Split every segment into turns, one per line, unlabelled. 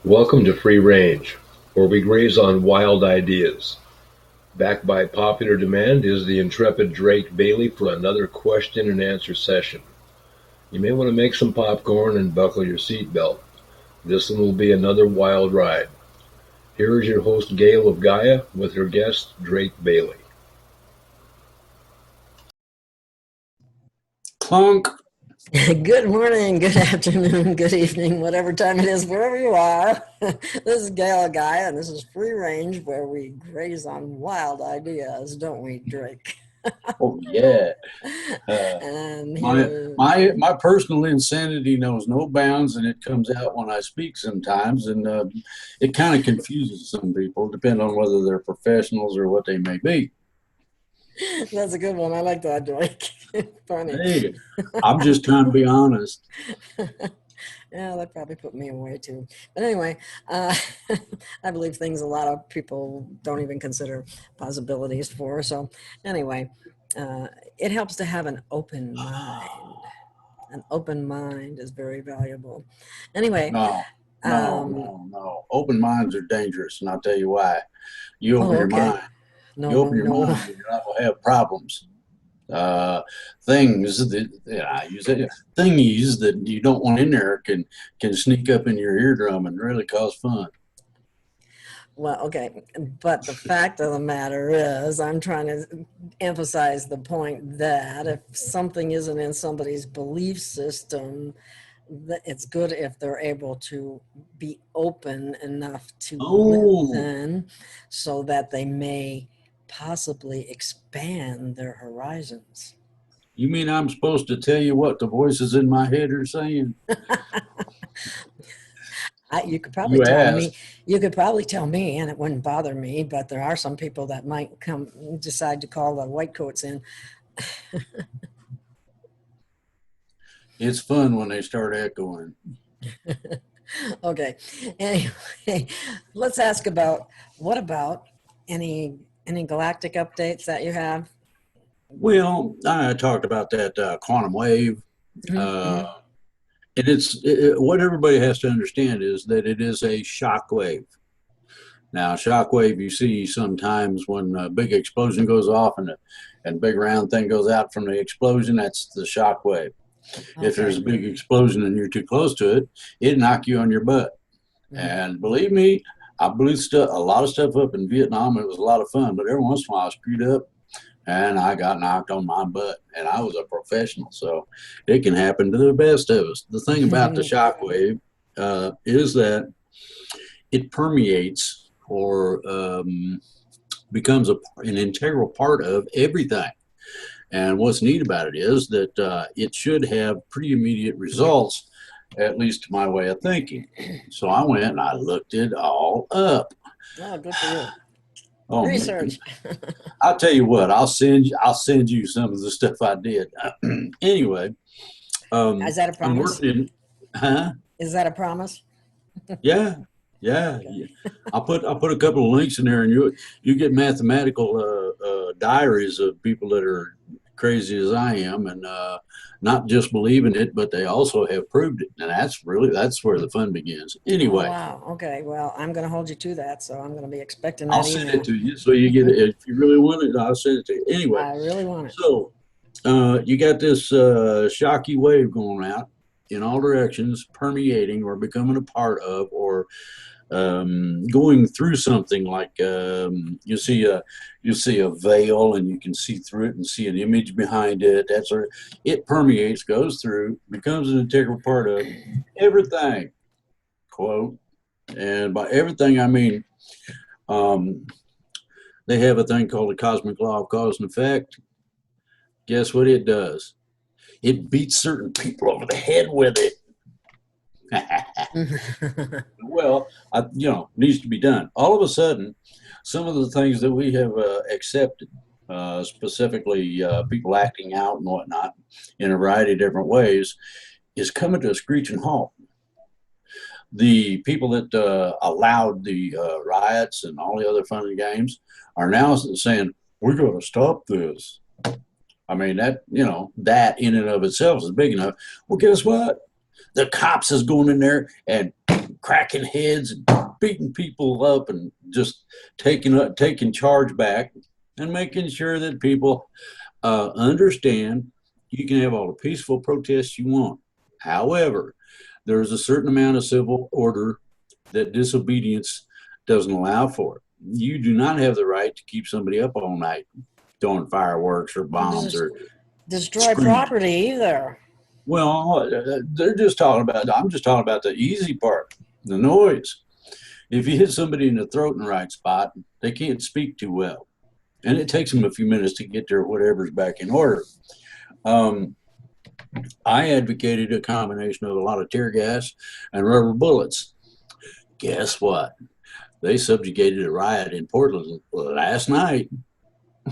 Welcome to Free Range, where we graze on wild ideas. Backed by popular demand is the intrepid Drake Bailey for another question and answer session. You may want to make some popcorn and buckle your seatbelt. This one will be another wild ride. Here is your host, Gail of Gaia, with her guest, Drake Bailey.
Clunk.
Good morning, good afternoon, good evening, whatever time it is, wherever you are. This is Gail of Gaia, and this is Free Range, where we graze on wild ideas, don't we, Drake?
Oh yeah.
And
My personal insanity knows no bounds, and it comes out when I speak sometimes, and it kind of confuses some people, depending on whether they're professionals or what they may be.
That's a good one. I like that, Drake. Funny.
Hey, I'm just trying to be honest.
Yeah, that probably put me away too. But anyway, I believe things a lot of people don't even consider possibilities for. So anyway, it helps to have an open mind. An open mind is very valuable. Anyway.
No. Open minds are dangerous, and I'll tell you why. You open your mind.
No,
you open your mind, you're not going to have problems. Things that I use it, thingies that you don't want in there can sneak up in your eardrum and really cause fun.
Well, okay, but the fact of the matter is, I'm trying to emphasize the point that if something isn't in somebody's belief system, it's good if they're able to be open enough to listen, so that they may possibly expand their horizons.
You mean I'm supposed to tell you what the voices in my head are saying?
You could probably tell me. You could probably tell me, and it wouldn't bother me. But there are some people that might decide to call the white coats in.
It's fun when they start echoing.
Okay. Anyway, let's ask about what about any galactic updates that you have?
Well, I talked about that quantum wave. And what everybody has to understand is that it is a shock wave. Now, shock wave you see sometimes when a big explosion goes off and a big round thing goes out from the explosion, that's the shock wave. Okay. If there's a big explosion and you're too close to it, it'll knock you on your butt. And believe me, I blew a lot of stuff up in Vietnam. It was a lot of fun, but every once in a while I screwed up and I got knocked on my butt, and I was a professional, so it can happen to the best of us. The thing about the shock wave is that it permeates or becomes an integral part of everything. And what's neat about it is that it should have pretty immediate results, at least to my way of thinking. So I went and I looked it all up.
Oh, good for you.
Oh,
research.
I'll tell you what. I'll send you some of the stuff I did. Anyway,
is that a promise? Is that a promise?
Yeah. I'll put a couple of links in there, and you get mathematical diaries of people that are crazy as I am, and not just believing it, but they also have proved it, and that's where the fun begins. Anyway.
Oh, wow. Okay. Well, I'm going to hold you to that, so I'm going to be expecting that
I'll send it to you, so you get it. If you really want it, I'll send it to you. Anyway.
I really want it.
So you got this shocky wave going out in all directions, permeating or becoming a part of, or going through something like you see a veil and you can see through it and see an image behind it. It permeates, goes through, becomes an integral part of everything. Quote, and by everything I mean they have a thing called the cosmic law of cause and effect. Guess what it does? It beats certain people over the head with it. Well, needs to be done. All of a sudden, some of the things that we have accepted, specifically people acting out and whatnot in a variety of different ways, is coming to a screeching halt. The people that allowed the riots and all the other fun and games are now saying, we're going to stop this. I mean, that in and of itself is big enough. Well, guess what? The cops is going in there and cracking heads and beating people up and just taking charge back and making sure that people understand you can have all the peaceful protests you want. However, there's a certain amount of civil order that disobedience doesn't allow for. You do not have the right to keep somebody up all night throwing fireworks or bombs or
destroy
screaming.
property either.
Well, I'm just talking about the easy part, the noise. If you hit somebody in the throat in the right spot, they can't speak too well. And it takes them a few minutes to get their whatever's back in order. I advocated a combination of a lot of tear gas and rubber bullets. Guess what? They subjugated a riot in Portland last night.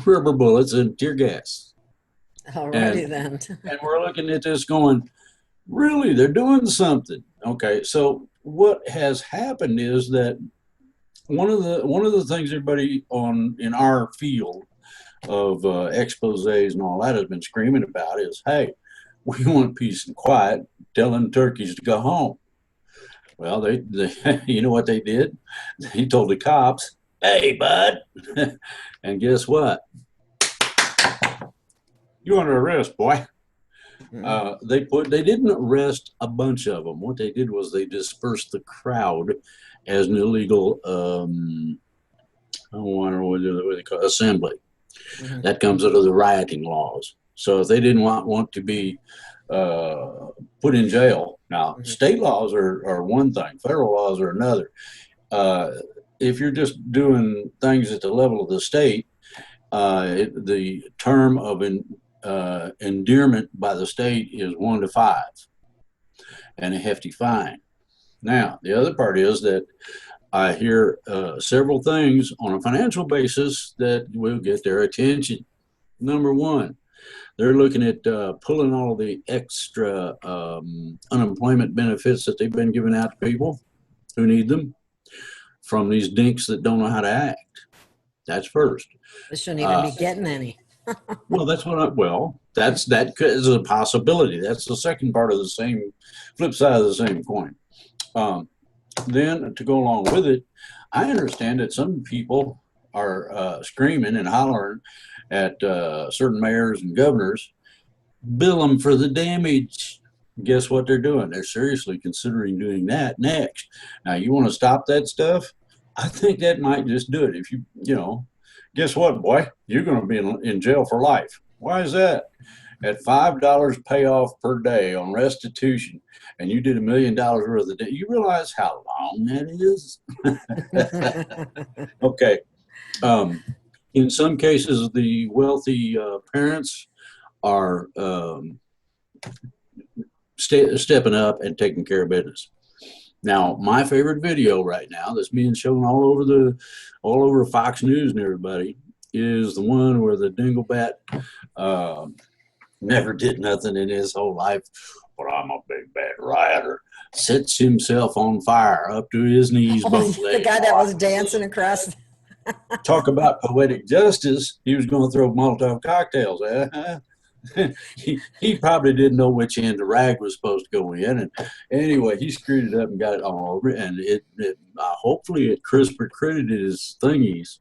Rubber bullets and tear gas.
Alrighty then.
And we're looking at this going, really, they're doing something. Okay, so what has happened is that one of the things everybody in our field of exposés and all that has been screaming about is, hey, we want peace and quiet, telling turkeys to go home. Well, they you know what they did? He told the cops, hey, bud, and guess what? You're under arrest, boy. They didn't arrest a bunch of them. What they did was they dispersed the crowd as an illegal, I don't know what they call it, assembly. Mm-hmm. That comes out of the rioting laws. So if they didn't want to be put in jail, now mm-hmm. State laws are one thing, federal laws are another. If you're just doing things at the level of the state, the term of endearment by the state is 1 to 5 and a hefty fine. Now, the other part is that I hear several things on a financial basis that will get their attention. Number one, they're looking at pulling all of the extra unemployment benefits that they've been giving out to people who need them from these dinks that don't know how to act. That's first.
They shouldn't even be getting any.
Well, that is a possibility. That's the second part of the same flip side of the same coin. Then to go along with it, I understand that some people are screaming and hollering at certain mayors and governors, bill them for the damage. Guess what they're doing? They're seriously considering doing that next. Now, you want to stop that stuff? I think that might just do it. If you guess what, boy? You're going to be in jail for life. Why is that? At $5 payoff per day on restitution, and you did $1 million worth of debt, you realize how long that is? Okay. In some cases, the wealthy parents are stepping up and taking care of business. Now, my favorite video right now that's being shown all over Fox News and everybody is the one where the dinglebat never did nothing in his whole life, but I'm a big bad rioter, sets himself on fire up to his knees, both legs.
The guy that was dancing across.
Talk about poetic justice. He was going to throw Molotov cocktails. He probably didn't know which end the rag was supposed to go in, and anyway, he screwed it up and got it all over. And it hopefully it credited his thingies.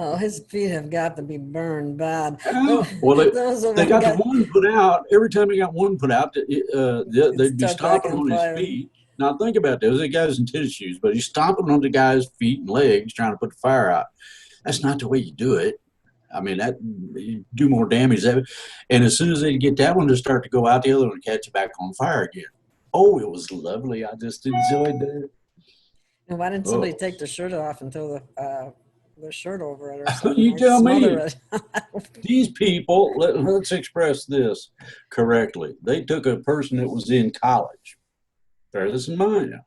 Oh, his feet have got to be burned bad.
Well, they got the one put out. Every time they got one put out, they'd be stomping on his feet. Now think about this: the guy's in tennis shoes, but he's stomping on the guy's feet and legs, trying to put the fire out. That's not the way you do it. I mean, that you do more damage. And as soon as they get that one to start to go out, the other one catch it back on fire again. Oh, it was lovely. I just enjoyed that.
And why didn't somebody take the shirt off and throw the shirt over it or something?
You tell me. These people, let's express this correctly. They took a person that was in college, bear this in mind now,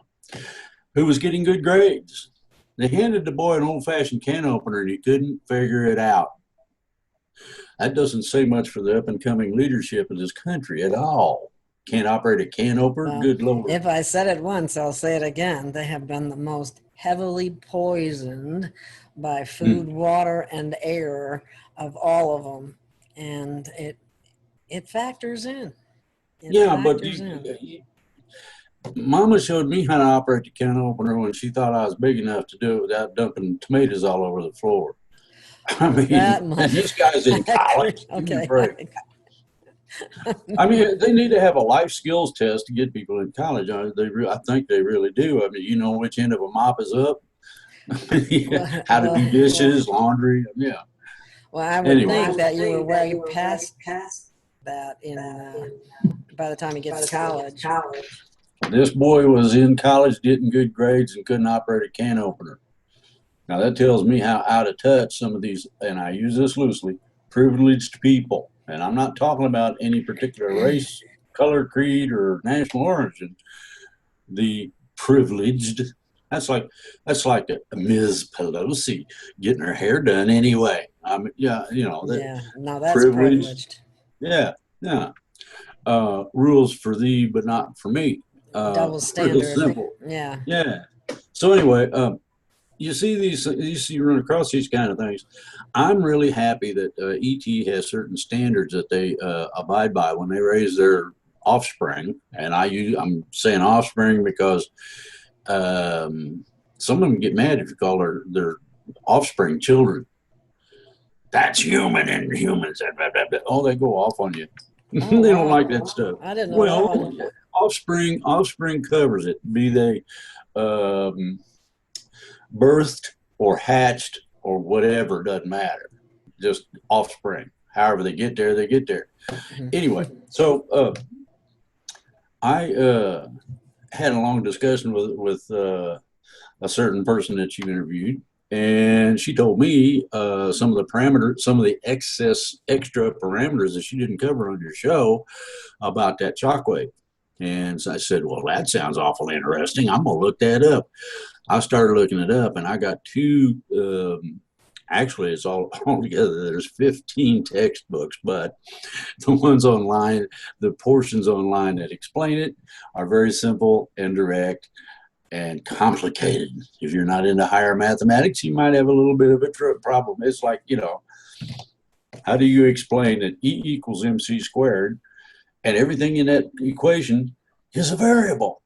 who was getting good grades. They handed the boy an old-fashioned can opener and he couldn't figure it out. That doesn't say much for the up-and-coming leadership of this country at all. Can't operate a can opener? Well, good Lord.
If I said it once, I'll say it again. They have been the most heavily poisoned by food, water, and air of all of them. And it factors in.
But Mama showed me how to operate the can opener when she thought I was big enough to do it without dumping tomatoes all over the floor. I mean,
That
and
much.
this guy's in college. Give me a break.
Okay.
I mean, they need to have a life skills test to get people in college. I think they really do. I mean, you know which end of a mop is up.
Well,
How to do
well,
dishes, laundry. Yeah.
well, I would
Anyway,
think that you were way past that by the time you get to college.
this boy was in college, getting good grades, and couldn't operate a can opener. Now that tells me how out of touch some of these, and I use this loosely, privileged people. And I'm not talking about any particular race, color, creed, or national origin. The privileged. That's like a Ms. Pelosi getting her hair done anyway. I mean, yeah, you know that
Yeah, no, that's
privileged.
privileged.
Yeah, yeah. Rules for thee, but not for me.
Double
Real
standard.
simple.
Yeah.
Yeah. So anyway, you see you run across these kind of things. I'm really happy that ET has certain standards that they abide by when they raise their offspring, and I'm saying offspring because some of them get mad if you call their offspring children. That's human and humans. Blah, blah, blah. Oh, they go off on you.
Oh,
They don't like
wow.
that stuff.
I didn't know that
Well,
one.
offspring covers it. Be they birthed or hatched or whatever, doesn't matter. Just offspring. However they get there, they get there.
Mhm.
Anyway, so I had a long discussion with a certain person that you interviewed, and she told me some of the parameters, some of the extra parameters that you didn't cover on your show about that shockwave. And so I said, well, that sounds awful interesting. I'm going to look that up. I started looking it up, and I got two. Actually, it's all together. There's 15 textbooks, but the ones online, the portions online that explain it, are very simple and direct and complicated. If you're not into higher mathematics, you might have a little bit of a problem. It's like, how do you explain that E equals MC squared, and everything in that equation is a variable?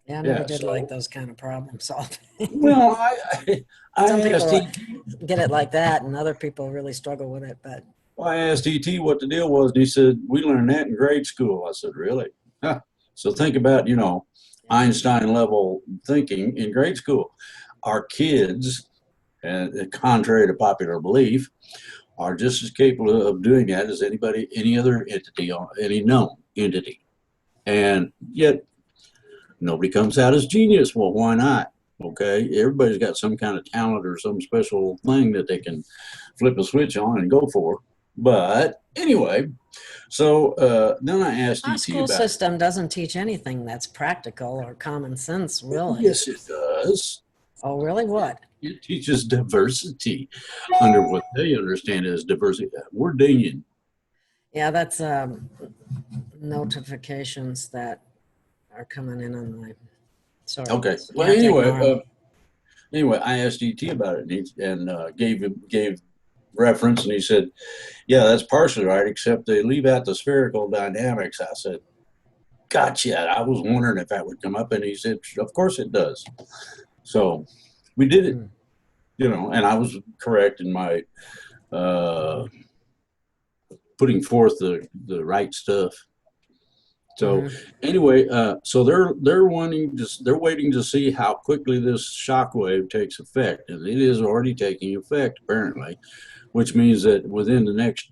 Yeah, I never did like those kind of problem solving.
Well,
Some
I asked
people get it like that, and other people really struggle with it. But
I asked ET what the deal was, and he said, we learned that in grade school. I said, really? Huh. So think about, Einstein level thinking in grade school. Our kids, and contrary to popular belief, are just as capable of doing that as any other entity, any known entity. And yet nobody comes out as genius. Well, why not? Okay, everybody's got some kind of talent or some special thing that they can flip a switch on and go for. But anyway, so then I asked
our
ET
school
about
system doesn't teach anything that's practical or common sense, really.
Yes, it does.
Oh, really? What?
It teaches diversity under what they understand as diversity. We're dinging.
Yeah, that's notifications that are coming in on my. Sorry.
Okay. Well, anyway, I asked ET about it, and gave reference, and he said, "Yeah, that's partially right, except they leave out the spherical dynamics." I said, "Gotcha." I was wondering if that would come up, and he said, "Of course it does." So we did it, and I was correct in my putting forth the right stuff. So anyway, so they're waiting to see how quickly this shockwave takes effect, and it is already taking effect apparently, which means that within the next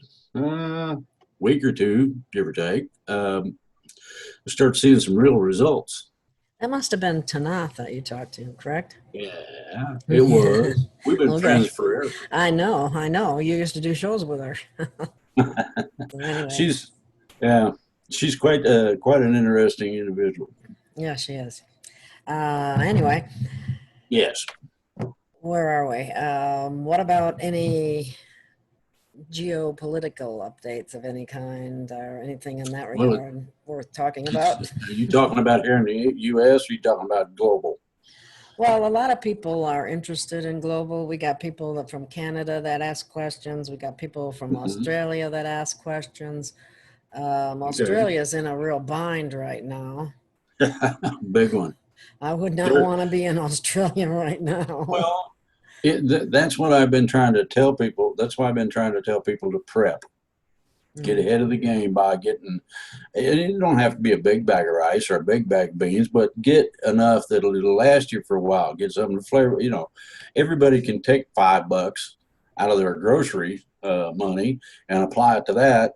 week or two, give or take, we'll start seeing some real results.
That must have been Tanath that you talked to, correct?
Yeah, it was. We've been friends forever.
I know. You used to do shows with her. Anyway.
She's quite an interesting individual.
Yeah, she is. Anyway.
Yes.
Where are we? What about any geopolitical updates of any kind or anything in that regard worth talking about?
Are you talking about here in the U.S. or are you talking about global?
Well, a lot of people are interested in global. We got people from Canada that ask questions. We got people from Australia that ask questions. Australia's in a real bind right now.
Big one.
I would not want to be in Australia right now.
Well, that's what I've been trying to tell people. That's why I've been trying to tell people to prep. Get ahead of the game by getting, and it don't have to be a big bag of rice or a big bag of beans, but get enough that it'll last you for a while. Get something to flavor. Everybody can take $5 out of their grocery money and apply it to that.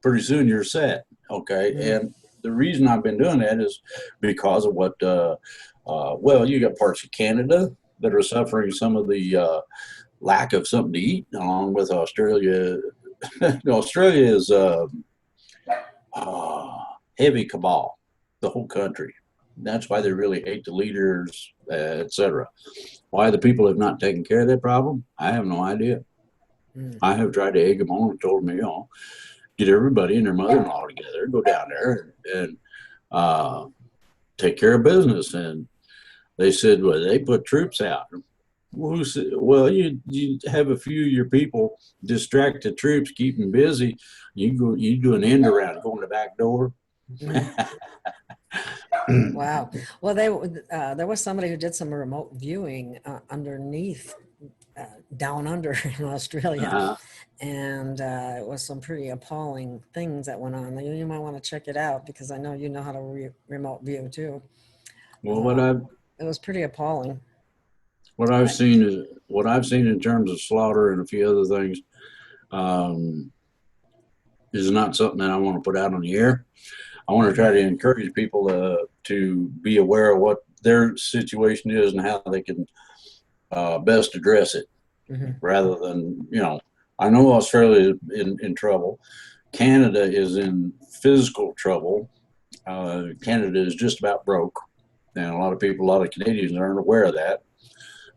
Pretty soon you're set. Okay. And the reason I've been doing that is because of what, well, you got parts of Canada that are suffering some of the lack of something to eat, along with Australia. Australia is heavy cabal, the whole country. That's why they really hate the leaders, etc. Why the people have not taken care of that problem, I have no idea. I have tried to egg them on and told them, get everybody and their mother-in-law together, go down there and take care of business. And they said, well, they put troops out. Well, you have a few of your people distract the troops, keep them busy. You do an end around, go in the back door.
Wow. Well, there was somebody who did some remote viewing underneath, down under in Australia, and it was some pretty appalling things that went on. You might want to check it out because I know you know how to remote view too.
Well,
it was pretty appalling.
What I've seen in terms of slaughter and a few other things is not something that I want to put out on the air. I want to try to encourage people to be aware of what their situation is and how they can best address it, rather than, I know Australia is in trouble. Canada is in physical trouble. Canada is just about broke. And a lot of Canadians aren't aware of that.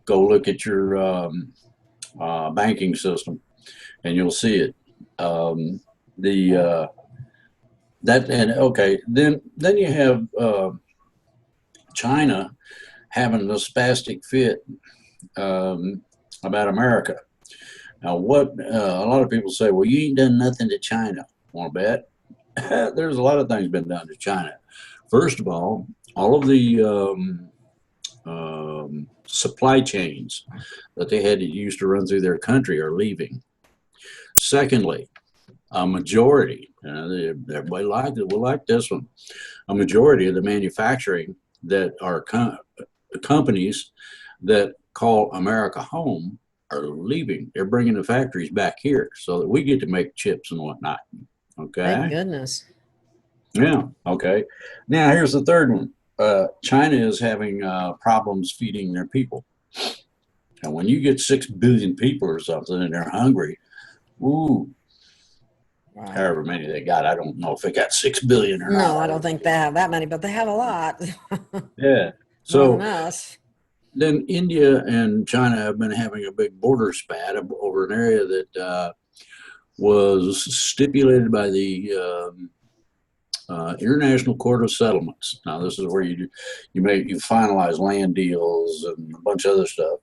Go look at your banking system, and you'll see it. Then you have China having a spastic fit about America. Now, what a lot of people say, well, you ain't done nothing to China. Want to bet? There's a lot of things been done to China. First of all of the supply chains that they had to use to run through their country are leaving. Secondly, a majority, everybody will like this one, a majority of the manufacturing that are companies that call America home are leaving. They're bringing the factories back here so that we get to make chips and whatnot. Okay.
Thank goodness.
Yeah. Okay. Now here's the third one. China is having problems feeding their people. And when you get 6 billion people or something and they're hungry, ooh, wow. However many they got, I don't know if they got 6 billion or not.
No, I don't think they have that many, but they have a lot.
Yeah. So
more than us.
Then India and China have been having a big border spat over an area that was stipulated by the International Court of Settlements. Now, this is where you finalize land deals and a bunch of other stuff.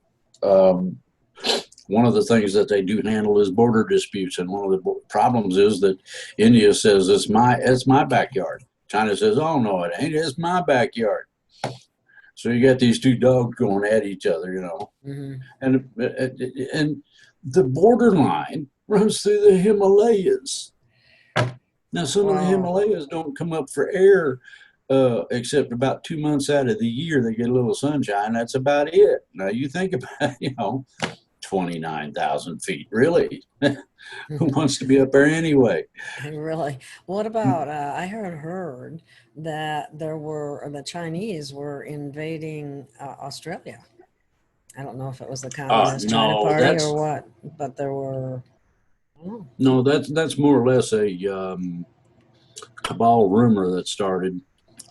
One of the things that they do handle is border disputes, and one of the problems is that India says it's my backyard. China says, oh no, it ain't. It's my backyard. So you got these two dogs going at each other, and the borderline runs through the Himalayas. Now, some of the Himalayas don't come up for air except about 2 months out of the year. They get a little sunshine. That's about it. Now, you think about, 29,000 feet. Really? Who wants to be up there anyway?
Really? What about, I heard that the Chinese were invading Australia. I don't know if it was the Communist China Party or what, but there were...
No, that's more or less a cabal rumor that started.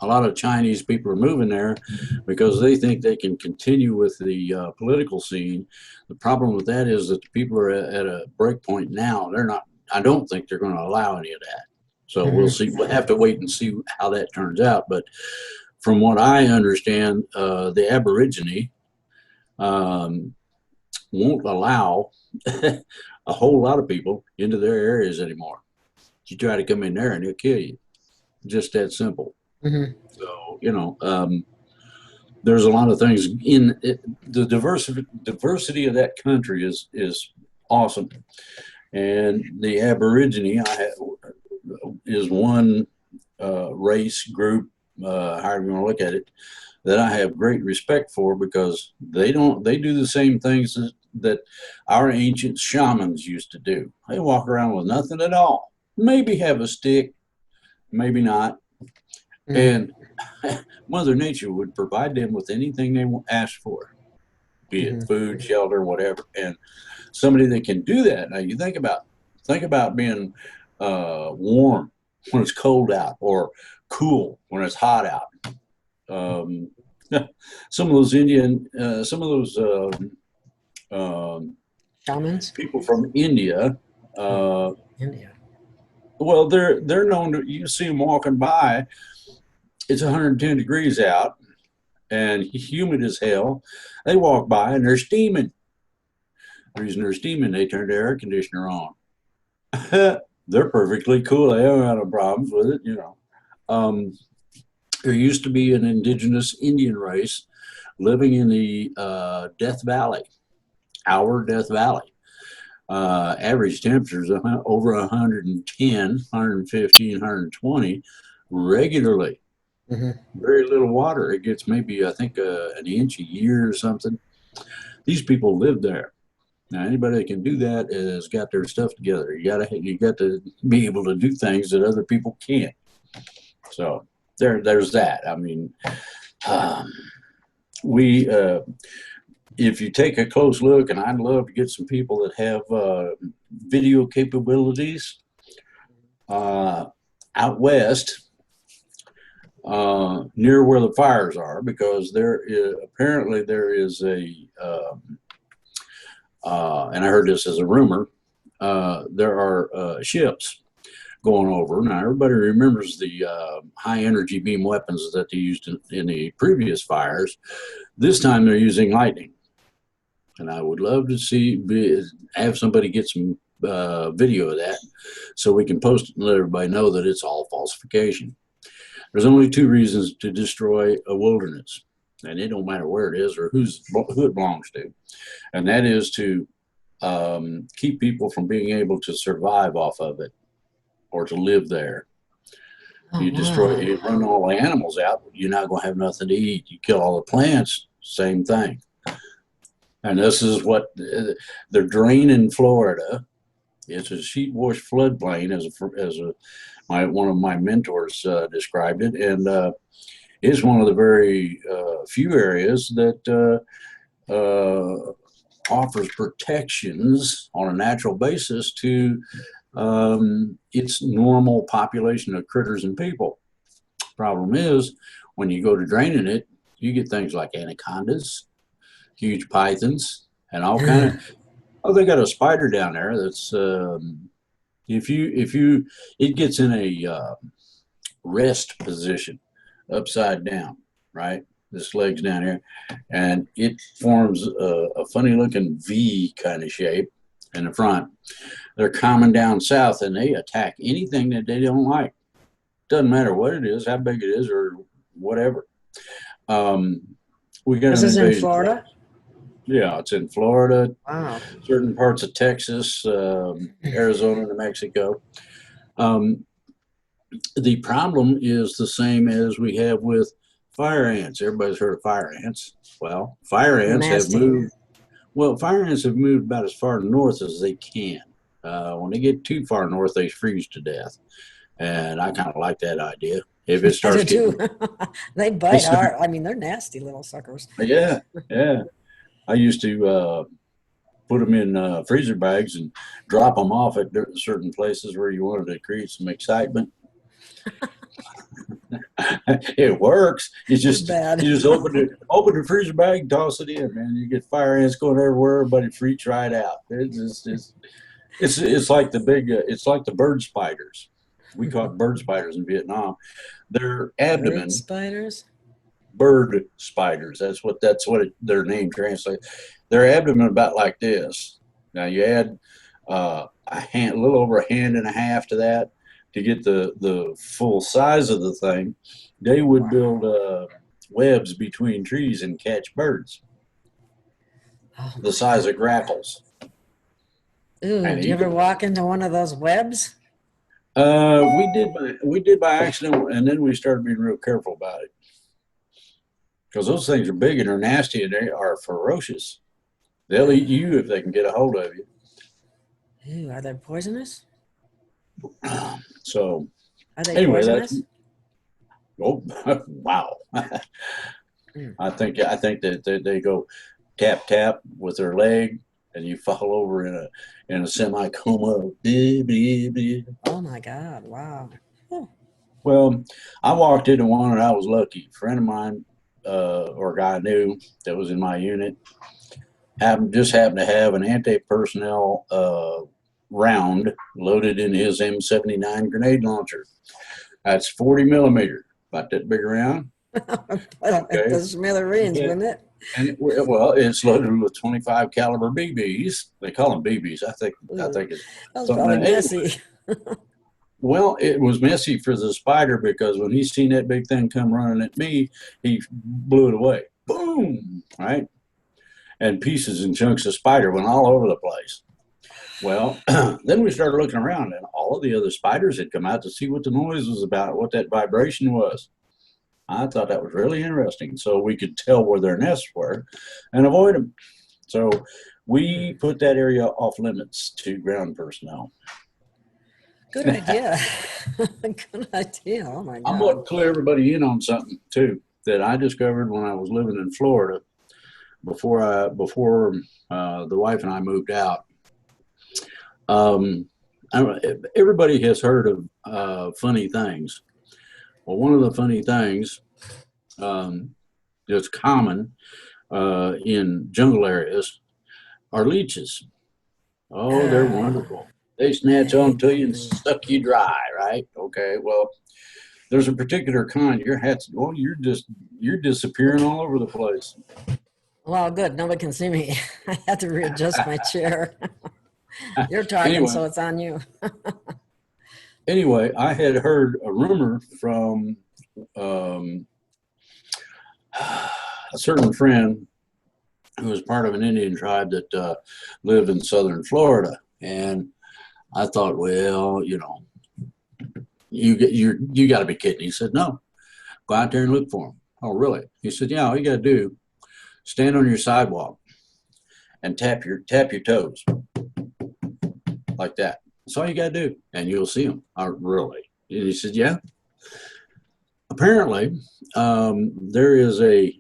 A lot of Chinese people are moving there because they think they can continue with the political scene. The problem with that is that the people are at a break point now. I don't think they're going to allow any of that. So we'll see. We'll have to wait and see how that turns out. But from what I understand, the Aborigine won't allow a whole lot of people into their areas anymore. You try to come in there and they'll kill you. Just that simple. So, you know, there's a lot of things in it. The diversity of that country is awesome. And the Aborigine is one race group, however you want to look at it, that I have great respect for, because they do the same things that our ancient shamans used to do. They walk around with nothing at all, maybe have a stick, maybe not. And Mother Nature would provide them with anything they asked for, be it food, shelter, whatever. And somebody that can do that, now you think about being warm when it's cold out, or cool when it's hot out. Some of those
Shamans?
people from India,
India.
well, they're known to, you see them walking by, it's 110 degrees out and humid as hell. They walk by and they're steaming. The reason they're steaming, they turned the air conditioner on. They're perfectly cool. They don't have no problems with it, you know. There used to be an indigenous Indian race living in the Death Valley, our Death Valley. Average temperatures over 110, 115, 120 regularly. Very little water. It gets maybe, I think, an inch a year or something. These people live there. Now, anybody that can do that has got their stuff together. You got to be able to do things that other people can't. So there's that. I mean, if you take a close look, and I'd love to get some people that have video capabilities out west, near where the fires are, because apparently there is a, and I heard this as a rumor, there are ships going over. Now, everybody remembers the high energy beam weapons that they used in the previous fires. This time they're using lightning. And I would love to have somebody get some video of that so we can post it and let everybody know that it's all falsification. There's only two reasons to destroy a wilderness, and it don't matter where it is or who it belongs to. And that is to keep people from being able to survive off of it or to live there. You run all the animals out, you're not going to have nothing to eat. You kill all the plants, same thing. And this is what they're draining Florida. It's a sheet wash floodplain, one of my mentors described it, and it's one of the very few areas that offers protections on a natural basis to its normal population of critters and people. Problem is, when you go to draining it, you get things like anacondas, huge pythons, and all kind of. Oh, they got a spider down there that's it gets in a rest position, upside down, right? This leg's down here, and it forms a funny looking V kind of shape in the front. They're common down south, and they attack anything that they don't like. Doesn't matter what it is, how big it is, or whatever. We got
this is in Florida?
Yeah, it's in Florida.
Wow.
Certain parts of Texas, Arizona, New Mexico. The problem is the same as we have with fire ants. Everybody's heard of fire ants. Well, fire ants have moved. Well, fire ants have moved about as far north as they can. When they get too far north, they freeze to death, and I kind of like that idea. If it starts getting,
they bite hard. I mean, they're nasty little suckers.
Yeah. I used to put them in freezer bags and drop them off at certain places where you wanted to create some excitement. It works. You just open the freezer bag and toss it in, man. You get fire ants going everywhere. Everybody freaks right out. It's like the bird spiders. We call it bird spiders in Vietnam. Their abdomen.
Bird spiders.
Bird spiders. That's what their name translates. Their abdomen about like this. Now you add a little over a hand and a half to that, to get the full size of the thing, they would build webs between trees and catch birds
Oh
the
my
size of
God.
grackles.
Ooh,
And
do you ever walk into one of those webs?
we did by accident, and then we started being real careful about it because those things are big and they're nasty and they are ferocious. They'll eat you if they can get a hold of you.
Ooh, are they poisonous?
So
Are they
anyway,
poisonous?
oh wow.
Mm.
I think that they go tap tap with their leg, and you fall over in a semi coma.
Oh my God! Wow. Oh.
Well, I walked into one and I was lucky. A friend of mine, or a guy I knew that was in my unit, happened to have an anti-personnel round loaded in his M79 grenade launcher. That's 40 millimeter, about that big around.
Okay. The smithereens,
Yeah.
wouldn't it?
And well, it's loaded with 25 caliber BBs. They call them BBs. I think it's
That was
something.
probably
Anyway,
messy.
well, it was messy for the spider because when he seen that big thing come running at me, he blew it away. Boom! Right, and pieces and chunks of spider went all over the place. Well, then we started looking around, and all of the other spiders had come out to see what the noise was about, what that vibration was. I thought that was really interesting, so we could tell where their nests were and avoid them. So we put that area off limits to ground personnel.
Good idea. Good idea. Oh my
I'm going to
God.
clue everybody in on something too that I discovered when I was living in Florida before the wife and I moved out. Everybody has heard of funny things. Well, one of the funny things that's common in jungle areas are leeches. Oh, they're wonderful. They snatch onto you and suck you dry, right? Okay, well, there's a particular kind. You're disappearing all over the place.
Well, good. Nobody can see me. I had to readjust my chair. You're talking, so
Anyway,
it's on you.
I had heard a rumor from um, a certain friend who was part of an Indian tribe that lived in southern Florida, and I thought, well, you got to be kidding. He said, no, go out there and look for them. Oh, really? He said, yeah, all you got to do, stand on your sidewalk and tap your toes like that. That's all you got to do, and you'll see them. Really? And he said, yeah. Apparently, there is a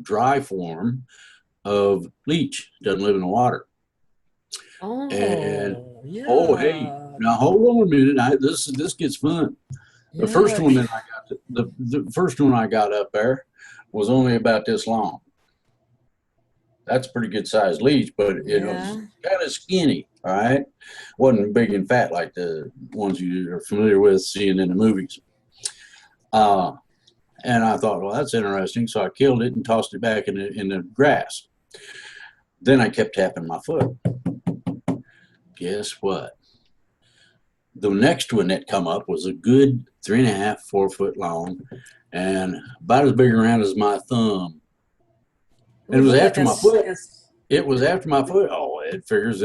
dry form of leech. Doesn't live in the water. And
Yeah.
oh, hey, now hold on a minute. This gets fun. The first
Yeah.
one that I got, the first one I got up there was only about this long. That's a pretty good sized leech, but it was kind of skinny. All right, wasn't big and fat like the ones you are familiar with seeing in the movies. And I thought, well, that's interesting. So I killed it and tossed it back in the grass. Then I kept tapping my foot. Guess what? The next one that come up was a good 3.5, 4 foot long, and about as big around as my thumb. And it was after my foot. It was after my foot. Oh, it figures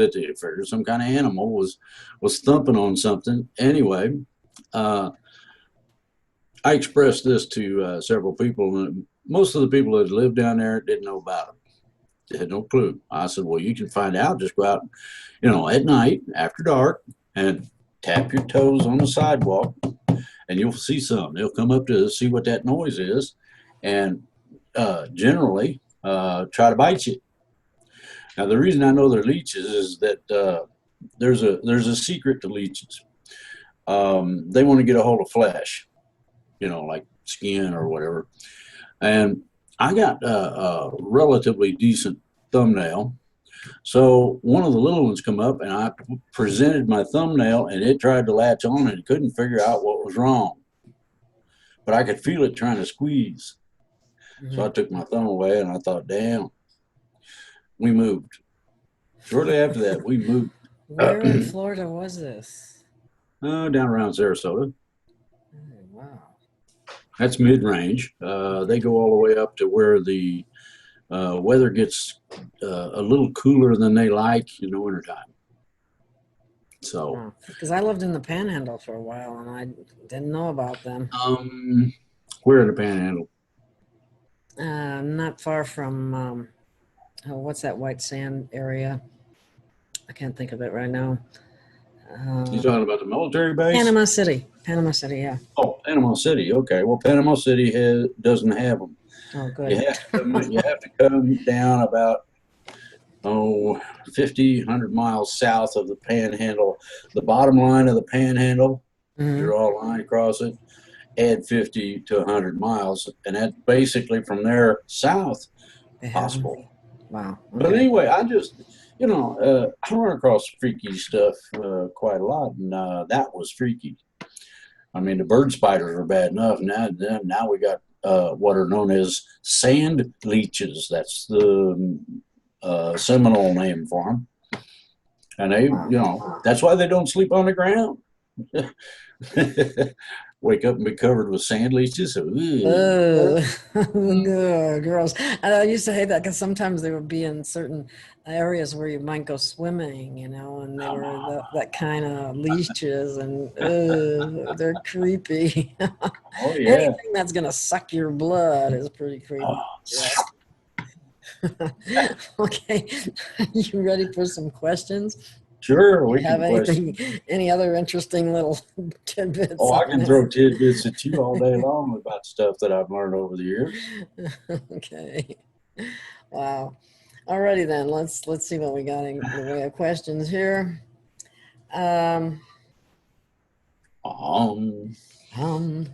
some kind of animal was thumping on something. Anyway, I expressed this to several people, and most of the people that lived down there didn't know about them. They had no clue. I said, well, you can find out. Just go out, at night after dark and tap your toes on the sidewalk, and you'll see some. They'll come up to see what that noise is, and generally try to bite you. Now, the reason I know they're leeches is that there's a secret to leeches. They want to get a hold of flesh, like skin or whatever. And I got a relatively decent thumbnail. So one of the little ones come up and I presented my thumbnail and it tried to latch on and it couldn't figure out what was wrong. But I could feel it trying to squeeze. Mm-hmm. So I took my thumb away and I thought, damn, we moved. Shortly after that, we moved.
Where in Florida was this?
Down around Sarasota.
Oh, wow.
That's mid-range. They go all the way up to where the weather gets a little cooler than they like in the wintertime. So,
Because I lived in the Panhandle for a while and I didn't know about them.
we're in the Panhandle.
Not far from, what's that white sand area? I can't think of it right now.
You talking about the military base?
Panama City. Panama City, yeah.
Oh, Panama City. Okay. Well, Panama City doesn't have them.
Oh, good.
You have to come down about 50, 100 miles south of the Panhandle. The bottom line of the Panhandle, draw a line across it, add 50 to 100 miles, and that basically from there south possible.
Wow. Okay.
But anyway, I just, I run across freaky stuff quite a lot, and that was freaky. I mean, the bird spiders are bad enough. Now we got what are known as sand leeches. That's the Seminole name for them. And they, that's why they don't sleep on the ground. Wake up and be covered with sand leeches.
Gross. And I used to hate that because sometimes they would be in certain areas where you might go swimming, and they were that kind of leeches, and they're creepy.
Oh, yeah.
Anything that's going to suck your blood is pretty creepy. Okay. You ready for some questions?
Sure,
we have any other interesting little tidbits?
Oh, I can throw tidbits at you all day long about stuff that I've learned over the years.
Okay. Wow. Alrighty then. Let's see what we got in the way of questions here.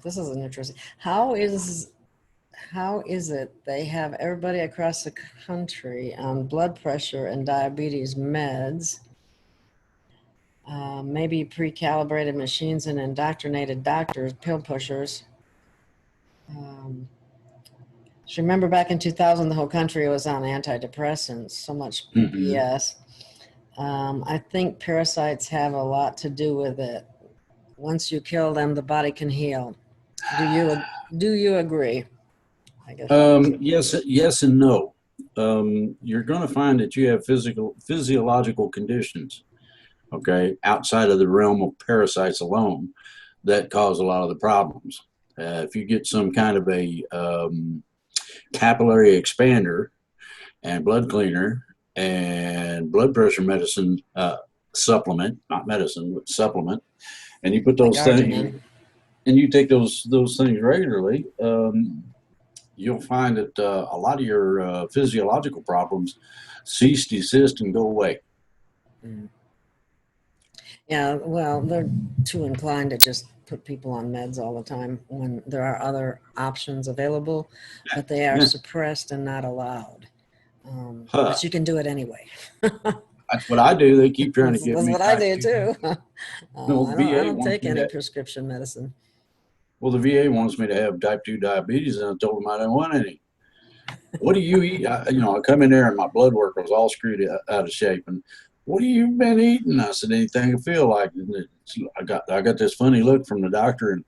This is an interesting. How is it they have everybody across the country on blood pressure and diabetes meds? Maybe pre-calibrated machines and indoctrinated doctors, pill pushers. Just remember back in 2000, the whole country was on antidepressants, so much BS. I think parasites have a lot to do with it. Once you kill them, the body can heal. Do you agree? I guess
yes and no. You're going to find that you have physiological conditions, okay, outside of the realm of parasites alone, that cause a lot of the problems. If you get some kind of a capillary expander and blood cleaner and blood pressure medicine supplement, not medicine, but supplement, and you put those things, and you take those things regularly, you'll find that a lot of your physiological problems cease, desist, and go away.
Yeah, well, they're too inclined to just put people on meds all the time when there are other options available, but they are suppressed and not allowed. But you can do it anyway.
That's what I do. They keep trying to get me.
That's what I do too. I don't take any prescription medicine.
Well, the VA wants me to have type 2 diabetes, and I told them I didn't want any. What do you eat? I come in there and my blood work was all screwed out of shape. And what have you been eating? I said, anything I feel like. And I got this funny look from the doctor, and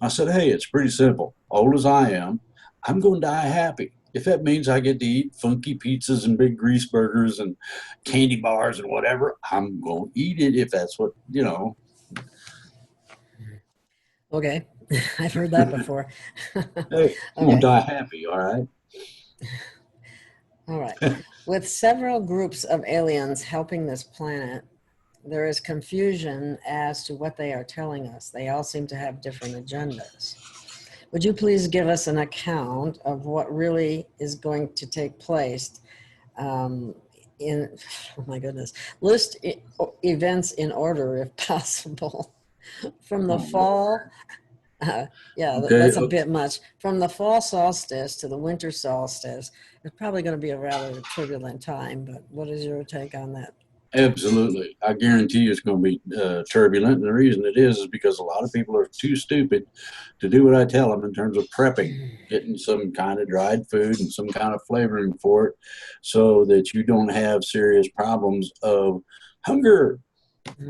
I said, hey, it's pretty simple. Old as I am, I'm going to die happy. If that means I get to eat funky pizzas and big grease burgers and candy bars and whatever, I'm going to eat it if that's what,
Okay. I've heard that before.
Hey, I'm going to die happy, all right?
All right. With several groups of aliens helping this planet, there is confusion as to what they are telling us. They all seem to have different agendas. Would you please give us an account of what really is going to take place oh my goodness, list events in order if possible. From the fall, that's a bit much. From the fall solstice to the winter solstice, it's probably going to be a rather turbulent time, but what is your take on that?
Absolutely. I guarantee you it's going to be turbulent. And the reason it is because a lot of people are too stupid to do what I tell them in terms of prepping, getting some kind of dried food and some kind of flavoring for it so that you don't have serious problems of hunger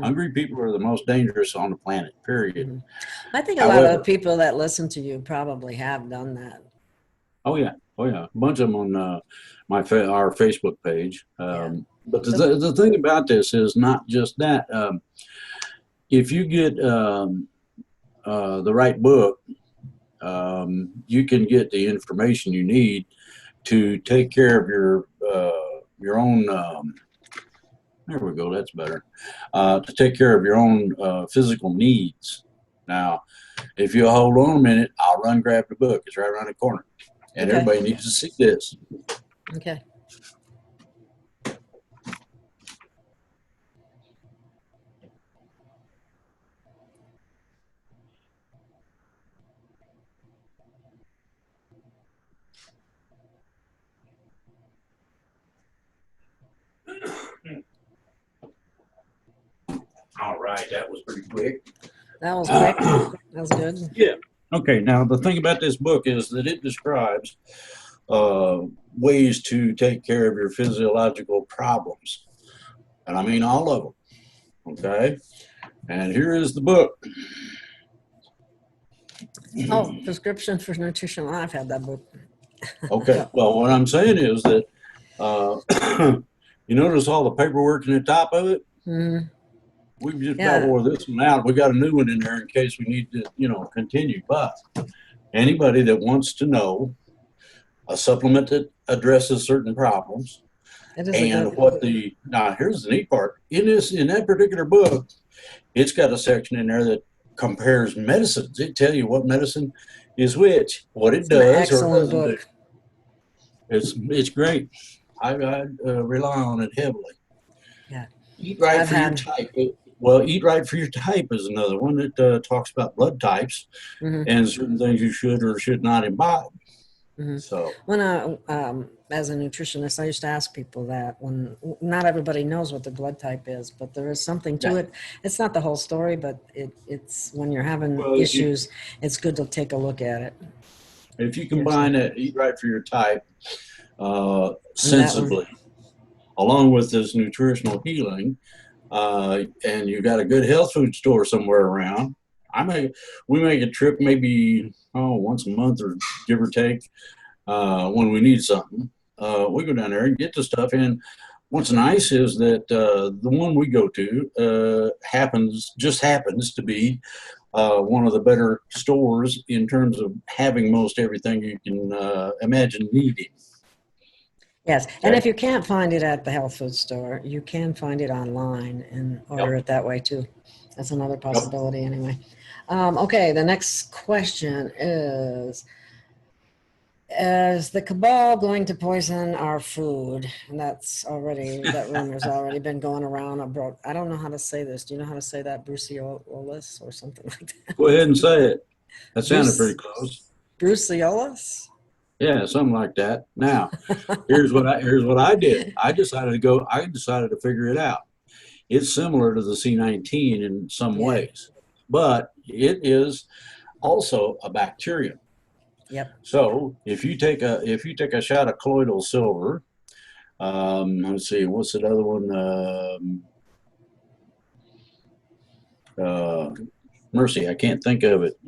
Hungry people are the most dangerous on the planet, period.
I think a lot
However,
of people that listen to you probably have done that.
oh yeah, a bunch of them on our Facebook page. But the thing about this is not just that. If you get the right book, you can get the information you need to take care of your own. There we go. That's better. To take care of your own physical needs. Now, if you hold on a minute, I'll run grab the book. It's right around the corner, and everybody needs to see this.
Okay.
All right, that was pretty quick.
That was quick. That was good.
Yeah. Okay. Now the thing about this book is that it describes ways to take care of your physiological problems, and I mean all of them. Okay. And here is the book.
Oh, prescription for nutrition. I've had that book.
Okay. Well, what I'm saying is that you notice all the paperwork in the top of it.
Mm-hmm.
We've just about wore this one out. We got a new one in there in case we need to, continue. But anybody that wants to know a supplement that addresses certain problems, and now here's the neat part. In that particular book, it's got a section in there that compares medicines. It tells you what medicine is which, what it does or doesn't do. It's great. I rely on it heavily.
Yeah.
Eat right for your type. Well, Eat Right for Your Type is another one that talks about blood types and certain things you should or should not imbibe. So
when as a nutritionist, I used to ask people that when not everybody knows what the blood type is, but there is something to it. It's not the whole story, but it's when you're having issues, it's good to take a look at it.
If you combine that Eat Right for Your Type sensibly, along with this nutritional healing, and you got a good health food store somewhere around, we make a trip maybe once a month or give or take when we need something. We go down there and get the stuff. And what's nice is that the one we go to just happens to be one of the better stores in terms of having most everything you can imagine needing.
Yes, and if you can't find it at the health food store, you can find it online and order it that way too. That's another possibility anyway. Okay, the next question is the cabal going to poison our food? And that rumor's already been going around abroad. I don't know how to say this. Do you know how to say that? Bruciolis or something like that?
Go ahead and say it. That sounded pretty close.
Bruciolis?
Yeah, something like that. Now, here's what I did. I decided to figure it out. It's similar to the C19 in some ways, but it is also a bacterium.
Yep.
So if you take a shot of colloidal silver, let's see, what's that other one? Mercy, I can't think of it.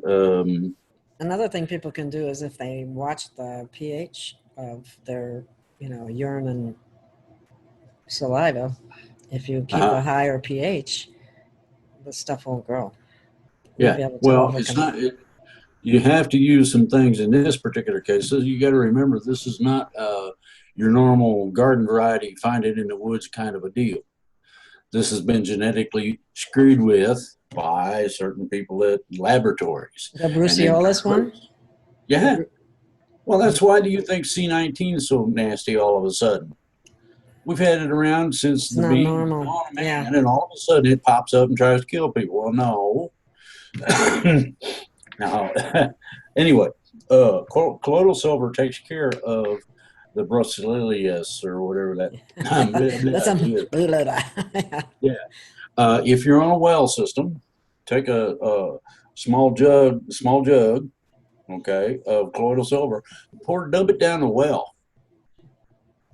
Another thing people can do is if they watch the pH of their, urine and saliva, if you keep a higher pH, the stuff won't grow.
It's not. You have to use some things in this particular case. So you got to remember, this is not your normal garden variety, find it in the woods kind of a deal. This has been genetically screwed with by certain people at laboratories.
The Bruciolis one?
Yeah. Well, that's why do you think C19 is so nasty all of a sudden? We've had it around since the beginning.
Normal.
And all of a sudden it pops up and tries to kill people. Well, no. No. Anyway, colloidal silver takes care of the Brucellus or whatever that. If you're on a well system, take a small jug, okay, of colloidal silver, dump it down the well.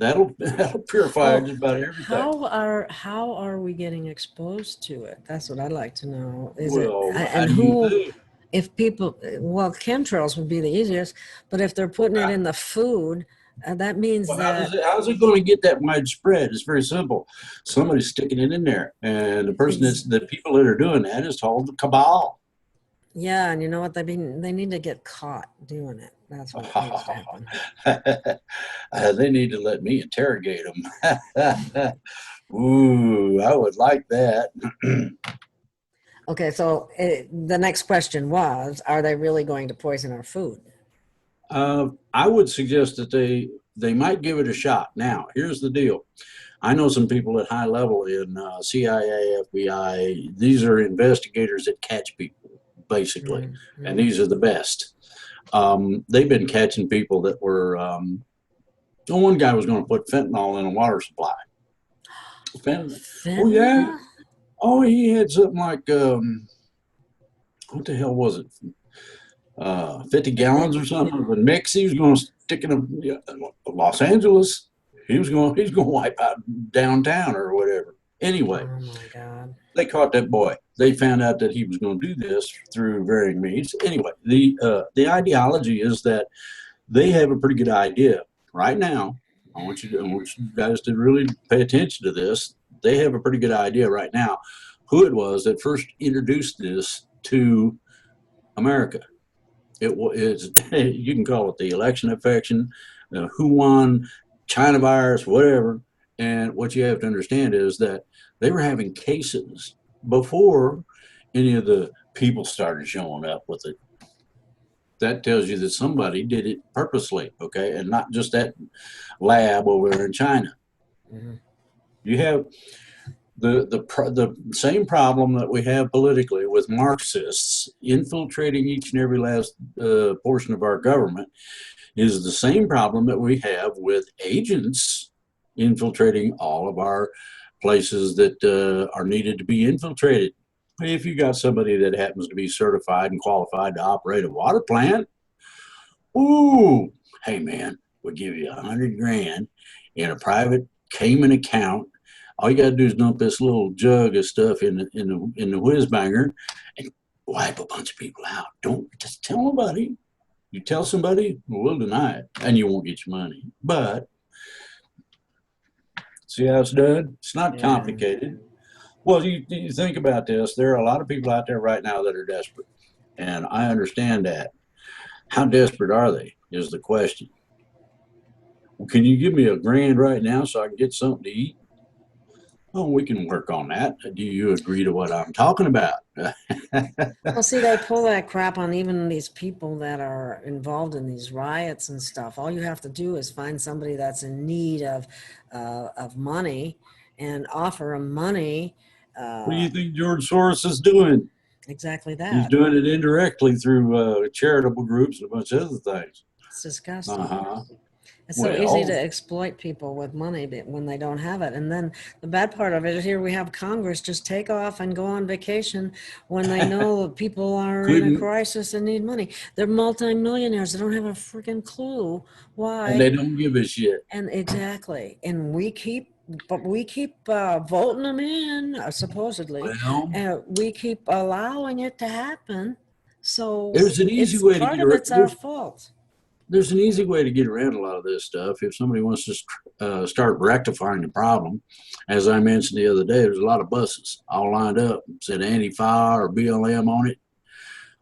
that'll purify just about everything.
How are we getting exposed to it? That's what I'd like to know. Is it
Well, how
and
do you
who?
think?
If people, well, chemtrails would be the easiest, but if they're putting it in the food, that means
Well,
that
how's it going to get that widespread? It's very simple. Somebody's sticking it in there, and the people that are doing that is called the cabal.
yeah, and you know what? They need to get caught doing it. That's what needs to happen.
They need to let me interrogate them. Ooh, I would like that.
Okay, so the next question was, are they really going to poison our food?
I would suggest that they might give it a shot. Now, here's the deal. I know some people at high level in CIA, FBI. These are investigators that catch people, basically, and these are the best. They've been catching people that were. One guy was going to put fentanyl in a water supply. Fentanyl? Oh yeah. Oh, he had something like what the hell was it? 50 gallons or something of a mix. He was going to stick in Los Angeles. He's going to wipe out downtown or whatever. Anyway,
oh my God,
they caught that boy. They found out that he was going to do this through varying means. Anyway, the ideology is that they have a pretty good idea right now. I want you guys to really pay attention to this. They have a pretty good idea right now who it was that first introduced this to America. It's you can call it the election affection, who won, China virus, whatever. And what you have to understand is that they were having cases before any of the people started showing up with it. That tells you that somebody did it purposely, okay, and not just that lab over there in China. You have the same problem that we have politically with Marxists infiltrating each and every last portion of our government is the same problem that we have with agents infiltrating all of our places that are needed to be infiltrated. If you got somebody that happens to be certified and qualified to operate a water plant, ooh, hey man, we'll give you $100,000 in a private Cayman account. All you got to do is dump this little jug of stuff in the whiz banger and wipe a bunch of people out. Don't just tell nobody. You tell somebody, we'll deny it, and you won't get your money. But see how it's done? It's not complicated. Well, you think about this. There are a lot of people out there right now that are desperate, and I understand that. How desperate are they is the question. Well, can you give me $1,000 right now so I can get something to eat? Oh, we can work on that. Do you agree to what I'm talking about?
Well, see, they pull that crap on even these people that are involved in these riots and stuff. All you have to do is find somebody that's in need of money and offer them money.
What do you think George Soros is doing?
Exactly that.
He's doing it indirectly through charitable groups and a bunch of other things.
It's disgusting.
Uh-huh.
It's so easy to exploit people with money when they don't have it. And then the bad part of it is here we have Congress just take off and go on vacation when they know people are in a crisis and need money. They're multimillionaires. They don't have a freaking clue why.
And they don't give a shit.
And exactly. And we keep voting them in, supposedly. Well, we keep allowing it to happen. So
there's an easy way to
part of it's our fault.
There's an easy way to get around a lot of this stuff. If somebody wants to start rectifying the problem, as I mentioned the other day, there's a lot of buses all lined up, said Antifa or BLM on it.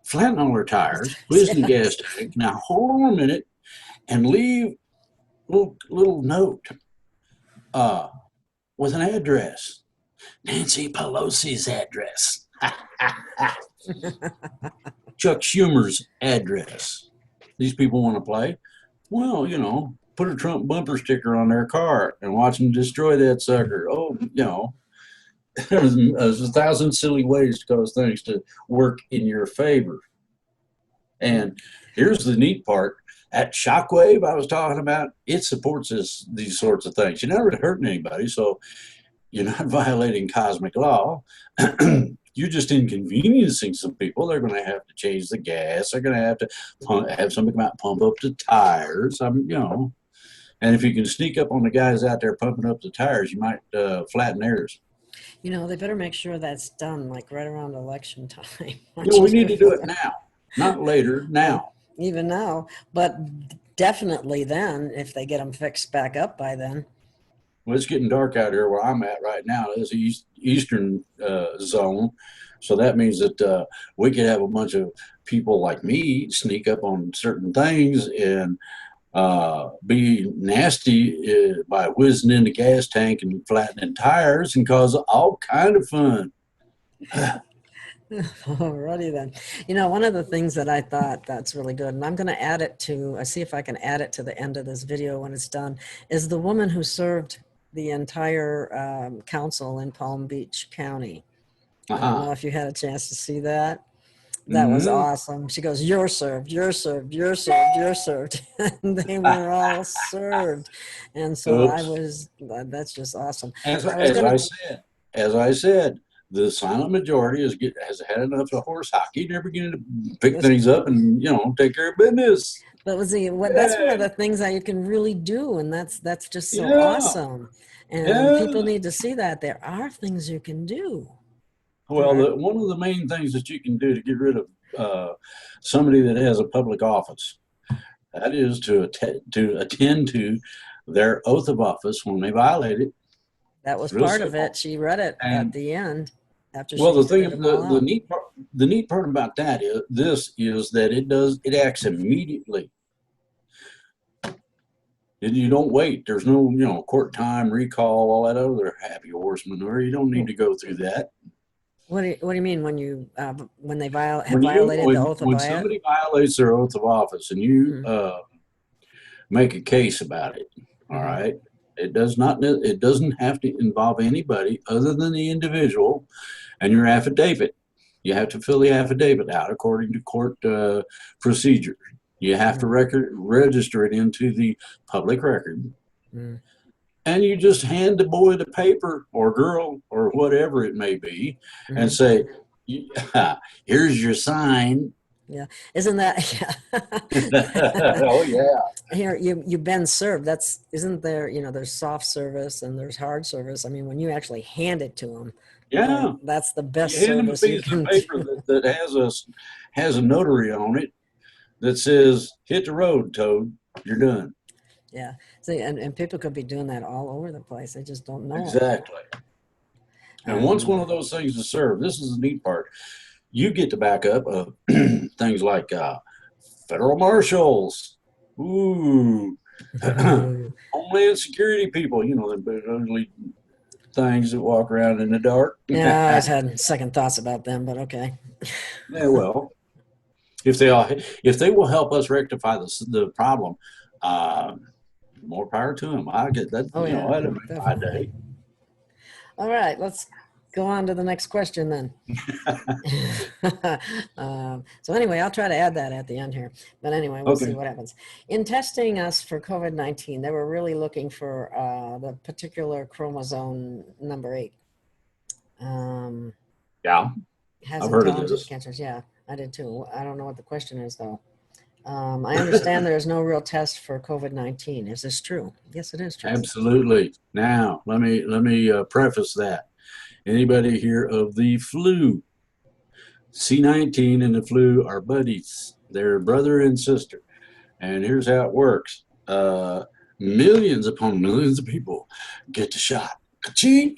Flatten all their tires, whiz in the gas tank. Now hold on a minute and leave little note with an address. Nancy Pelosi's address. Chuck Schumer's address. These people want to play. Well, put a Trump bumper sticker on their car and watch them destroy that sucker. Oh, there's 1,000 silly ways to cause things to work in your favor. And here's the neat part. That shockwave I was talking about, it supports these sorts of things. You're never hurting anybody, so you're not violating cosmic law. You're just inconveniencing some people. They're going to have to change the gas. They're going to have to have somebody come out and pump up the tires. And if you can sneak up on the guys out there pumping up the tires, you might flatten theirs.
You know, they better make sure that's done like right around election time.
We need to do it now, not later, now.
Even now, but definitely then, if they get them fixed back up by then.
Well, it's getting dark out here where I'm at right now. It's the eastern zone. So that means that we could have a bunch of people like me sneak up on certain things and be nasty by whizzing in the gas tank and flattening tires and cause all kind of fun.
Alrighty then. You know, one of the things that I thought that's really good, and I'm going to add it to, I see if I can add it to the end of this video when it's done, is the woman who served the entire council in Palm Beach County. I don't know if you had a chance to see that. That was awesome. She goes, "You're served, you're served, you're served, you're served." And they were all served. And so that's just awesome.
As I said, the silent majority has had enough of horse hockey. They're beginning to pick things up and, take care of business.
But that's one of the things that you can really do, and that's just so awesome. And people need to see that there are things you can do.
Well, one of the main things that you can do to get rid of somebody that has a public office, that is to attend to their oath of office when they violate it.
That was part of it. She read it at the end. After
the neat part about that is that it acts immediately. You don't wait. There's no court time, recall, all that other happy horse manure. You don't need to go through that.
What do you mean when they violated the oath of office?
When somebody violates their oath of office and you make a case about it, all right, it doesn't have to involve anybody other than the individual and your affidavit. You have to fill the affidavit out according to court procedure. You have to register it into the public record. And you just hand the boy the paper or girl or whatever it may be and say, "Here's your sign."
Yeah. Isn't that? Yeah.
Oh, yeah.
Here, you've been served. Isn't there, there's soft service and there's hard service. I mean, when you actually hand it to them, that's the best service you can do.
Paper that has a notary on it that says, "Hit the road, Toad. You're done."
Yeah. See, and people could be doing that all over the place. They just don't know.
Exactly. And once one of those things is served, this is the neat part. You get the backup of things like federal marshals, Homeland Security people, the ugly things that walk around in the dark.
Yeah, I've had second thoughts about them, but okay.
Yeah, well, if they will help us rectify the problem, more power to them. I get that. That'll make my day.
All right, let's go on to the next question then. So anyway, I'll try to add that at the end here. But anyway, we'll see what happens. In testing us for COVID-19, they were really looking for the particular chromosome number 8.
Yeah, I've heard of this.
Cancers. Yeah, I did too. I don't know what the question is though. I understand there is no real test for COVID-19. Is this true? Yes, it is true.
Absolutely. Now, let me preface that. Anybody hear of the flu? C19 and the flu are buddies. They're brother and sister. And here's how it works. Millions upon millions of people get the shot. Ka-chink!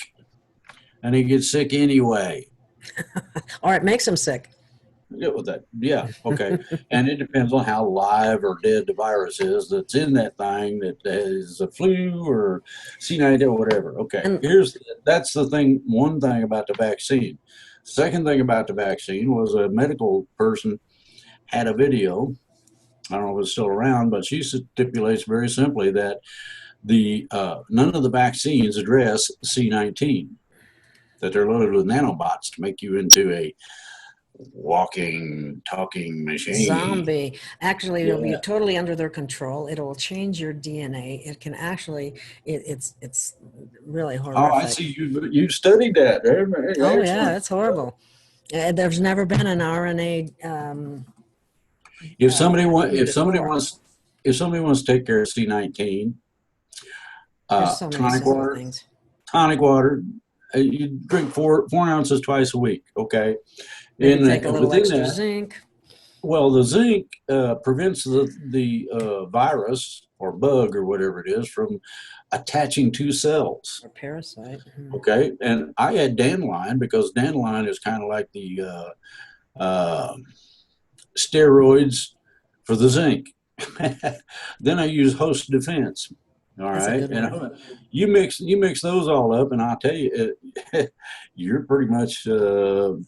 And they get sick anyway.
Or it makes them sick.
Get with that. Yeah, okay. And it depends on how live or dead the virus is that's in that thing that is a flu or C19 or whatever. Okay, that's the thing. One thing about the vaccine. Second thing about the vaccine was a medical person had a video. I don't know if it's still around, but she stipulates very simply that none of the vaccines address C19, that they're loaded with nanobots to make you into a walking, talking machine.
Zombie. Actually, it'll be totally under their control. It'll change your DNA. It can actually, it's really horrific.
Oh, I see you studied that.
Oh, yeah, it's horrible. There's never been an RNA.
If somebody wants to take care of C19,
There's so many
Tonic
simple
water.
things.
Tonic water. You drink four ounces twice a week. Okay.
Maybe take a little
Within
extra
that,
zinc.
well, the zinc prevents the virus or bug or whatever it is from attaching to cells.
Or parasite.
Okay, and I add dandelion because dandelion is kind of like the steroids for the zinc. Then I use host defense. All
That's a
right,
good one.
and you mix those all up, and I'll tell you, you're pretty much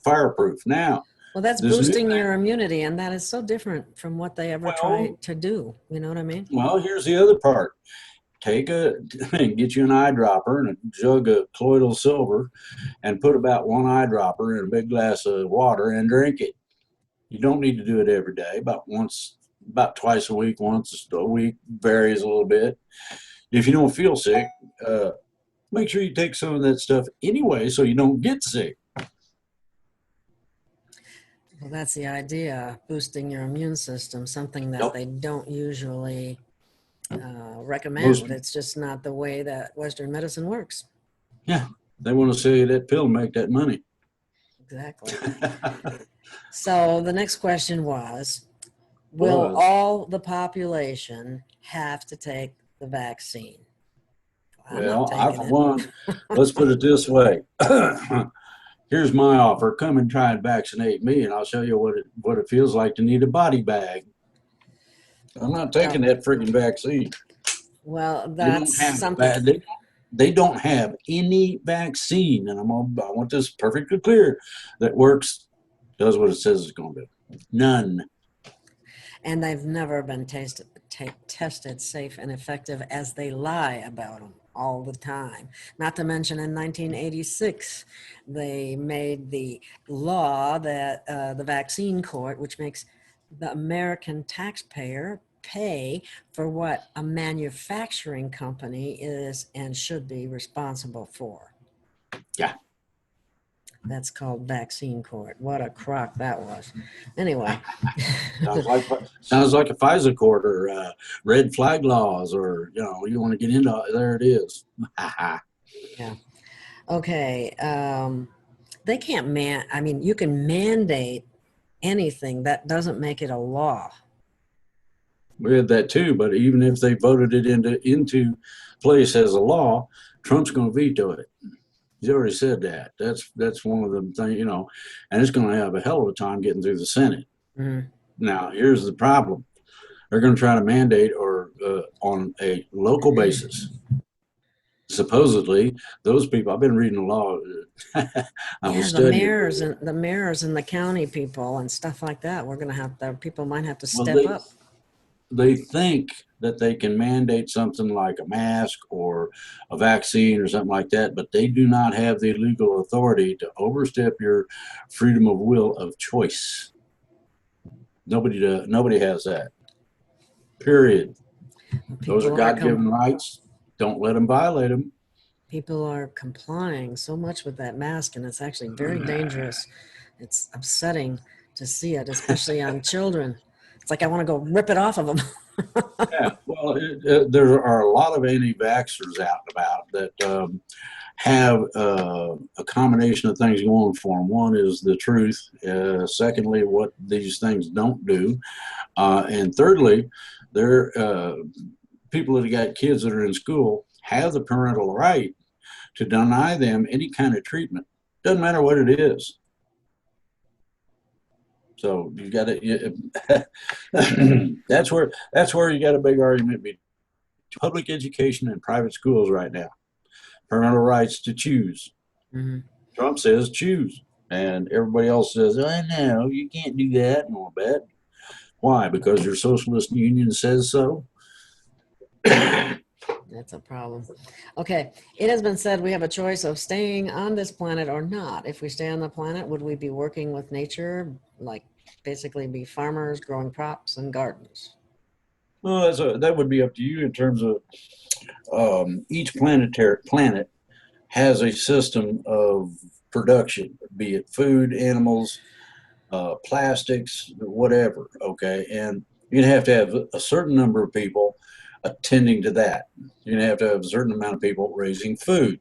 fireproof now.
Well, that's
This new
boosting
thing,
your immunity, and that is so different from what they ever try
well,
to do. You know what I mean?
well, here's the other part. Get you an eyedropper and a jug of colloidal silver and put about one eyedropper in a big glass of water and drink it. You don't need to do it every day, about twice a week, once a week, varies a little bit. If you don't feel sick, make sure you take some of that stuff anyway so you don't get sick.
Well, that's the idea, boosting your immune system, something that they don't usually recommend. It's just not the way that Western medicine works.
Yeah, they want to sell you that pill and make that money.
Exactly. So the next question was, will all the population have to take the vaccine?
Well, I, for one, let's put it this way. Here's my offer. Come and try and vaccinate me, and I'll show you what it feels like to need a body bag. I'm not taking that freaking vaccine.
Well, that's something.
They don't have any vaccine, and I want this perfectly clear, that works, does what it says it's going to do. None.
And they've never been tested safe and effective, as they lie about them all the time. Not to mention in 1986, they made the law that the vaccine court, which makes the American taxpayer pay for what a manufacturing company is and should be responsible for.
Yeah.
That's called vaccine court. What a crock that was. Anyway.
sounds like a FISA court or red flag laws, or, you want to get into, there it is.
Yeah. Okay. They can't you can mandate anything. That doesn't make it a law.
We had that too, but even if they voted it into place as a law, Trump's going to veto it. He's already said that. That's one of the things, and it's going to have a hell of a time getting through the Senate.
Mm-hmm.
Now, here's the problem. They're going to try to mandate or on a local basis. Supposedly, those people, I've been reading the law.
The mayors and the county people and stuff like that. We're going to have people might have to step up.
They think that they can mandate something like a mask or a vaccine or something like that, but they do not have the legal authority to overstep your freedom of will of choice. Nobody has that. Period. Those are God-given rights. Don't let them violate them.
People are complying so much with that mask, and it's actually very dangerous. It's upsetting to see it, especially on children. It's like I want to go rip it off of them.
Yeah, well, there are a lot of anti-vaxxers out and about that have a combination of things going for them. One is the truth. Secondly, what these things don't do. And thirdly, they're people that got kids that are in school have the parental right to deny them any kind of treatment. Doesn't matter what it is. So you got to. That's where you got a big argument between public education and private schools right now. Parental rights to choose.
Mm-hmm.
Trump says choose, and everybody else says, "I know you can't do that." And all that. Why? Because your socialist union says so.
That's a problem. Okay, it has been said we have a choice of staying on this planet or not. If we stay on the planet, would we be working with nature, like basically be farmers growing crops and gardens?
Well, that would be up to you in terms of each planet has a system of production, be it food, animals, plastics, whatever. Okay, and you'd have to have a certain number of people attending to that. You're going to have a certain amount of people raising food,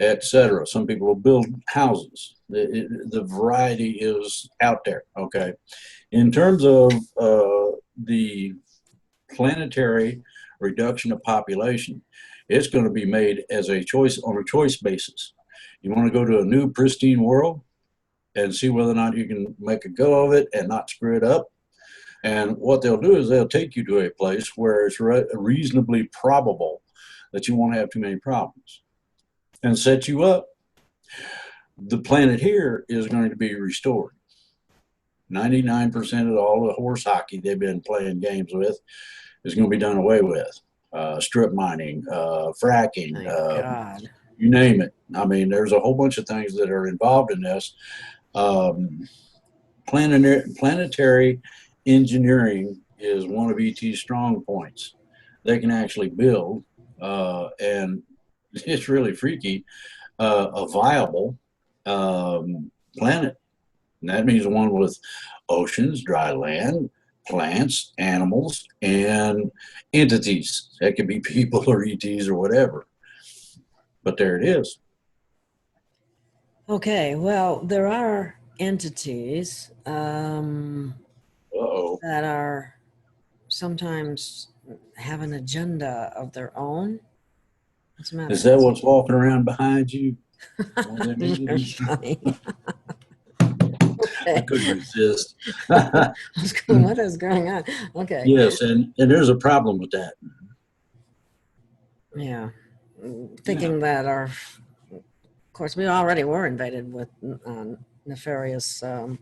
etc. Some people will build houses. The variety is out there, okay? In terms of the planetary reduction of population, it's going to be made as a choice on a choice basis. You want to go to a new pristine world and see whether or not you can make a go of it and not screw it up. And what they'll do is they'll take you to a place where it's reasonably probable that you won't have too many problems and set you up. The planet here is going to be restored. 99% of all the horse hockey they've been playing games with is going to be done away with. Strip mining, fracking,
God.
You name it. I mean, there's a whole bunch of things that are involved in this. Planetary engineering is one of ET's strong points. They can actually build, and it's really freaky, a viable planet. And that means one with oceans, dry land, plants, animals, and entities. That could be people or ETs or whatever. But there it is.
Okay, well, there are entities that are sometimes have an agenda of their own. What's the matter?
Is that what's walking around behind you?
You're funny.
I couldn't resist.
What is going on? Okay.
Yes, and there's a problem with that.
Yeah. Thinking that of course, we already were invaded with nefarious ETs.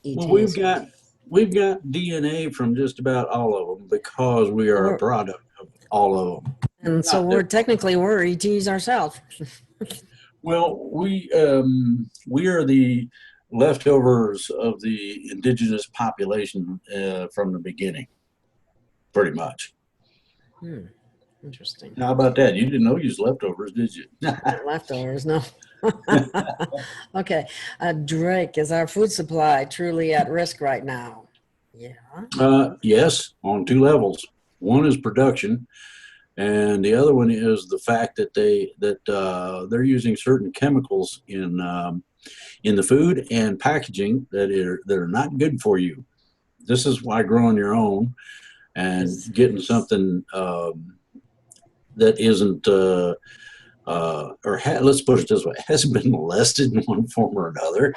Well, we've got DNA from just about all of them because we are a product of all of them.
And so we're ETs ourselves.
Well, we are the leftovers of the indigenous population from the beginning, pretty much.
Interesting.
How about that? You didn't know you was leftovers, did you?
Leftovers, no. Okay. Drake, is our food supply truly at risk right now? Yeah.
Yes, on two levels. One is production, and the other one is the fact that they're using certain chemicals in the food and packaging that are not good for you. This is why growing your own and getting something that isn't let's put it this way, hasn't been molested in one form or another,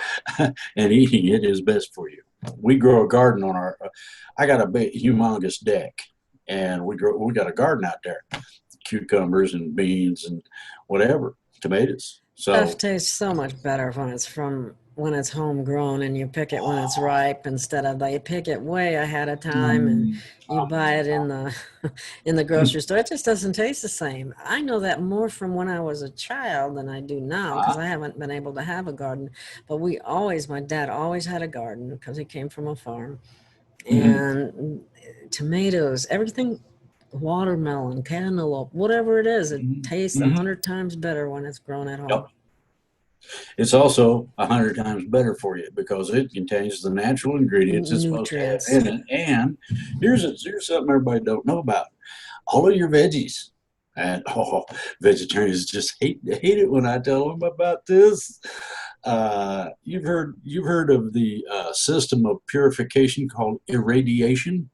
and eating it is best for you. We grow a garden on I got a big humongous deck, and we got a garden out there, cucumbers and beans and whatever, tomatoes. So
stuff tastes so much better when it's homegrown and you pick it when it's ripe instead of they pick it way ahead of time and you buy it in the grocery store. It just doesn't taste the same. I know that more from when I was a child than I do now because I haven't been able to have a garden. But my dad always had a garden because he came from a farm. And tomatoes, everything, watermelon, cantaloupe, whatever it is, it tastes 100 times better when it's grown at home.
Yep. It's also 100 times better for you because it contains the natural ingredients it's supposed to have in it. And here's something everybody don't know about. All of your veggies, and vegetarians just hate it when I tell them about this. You've heard of the system of purification called irradiation.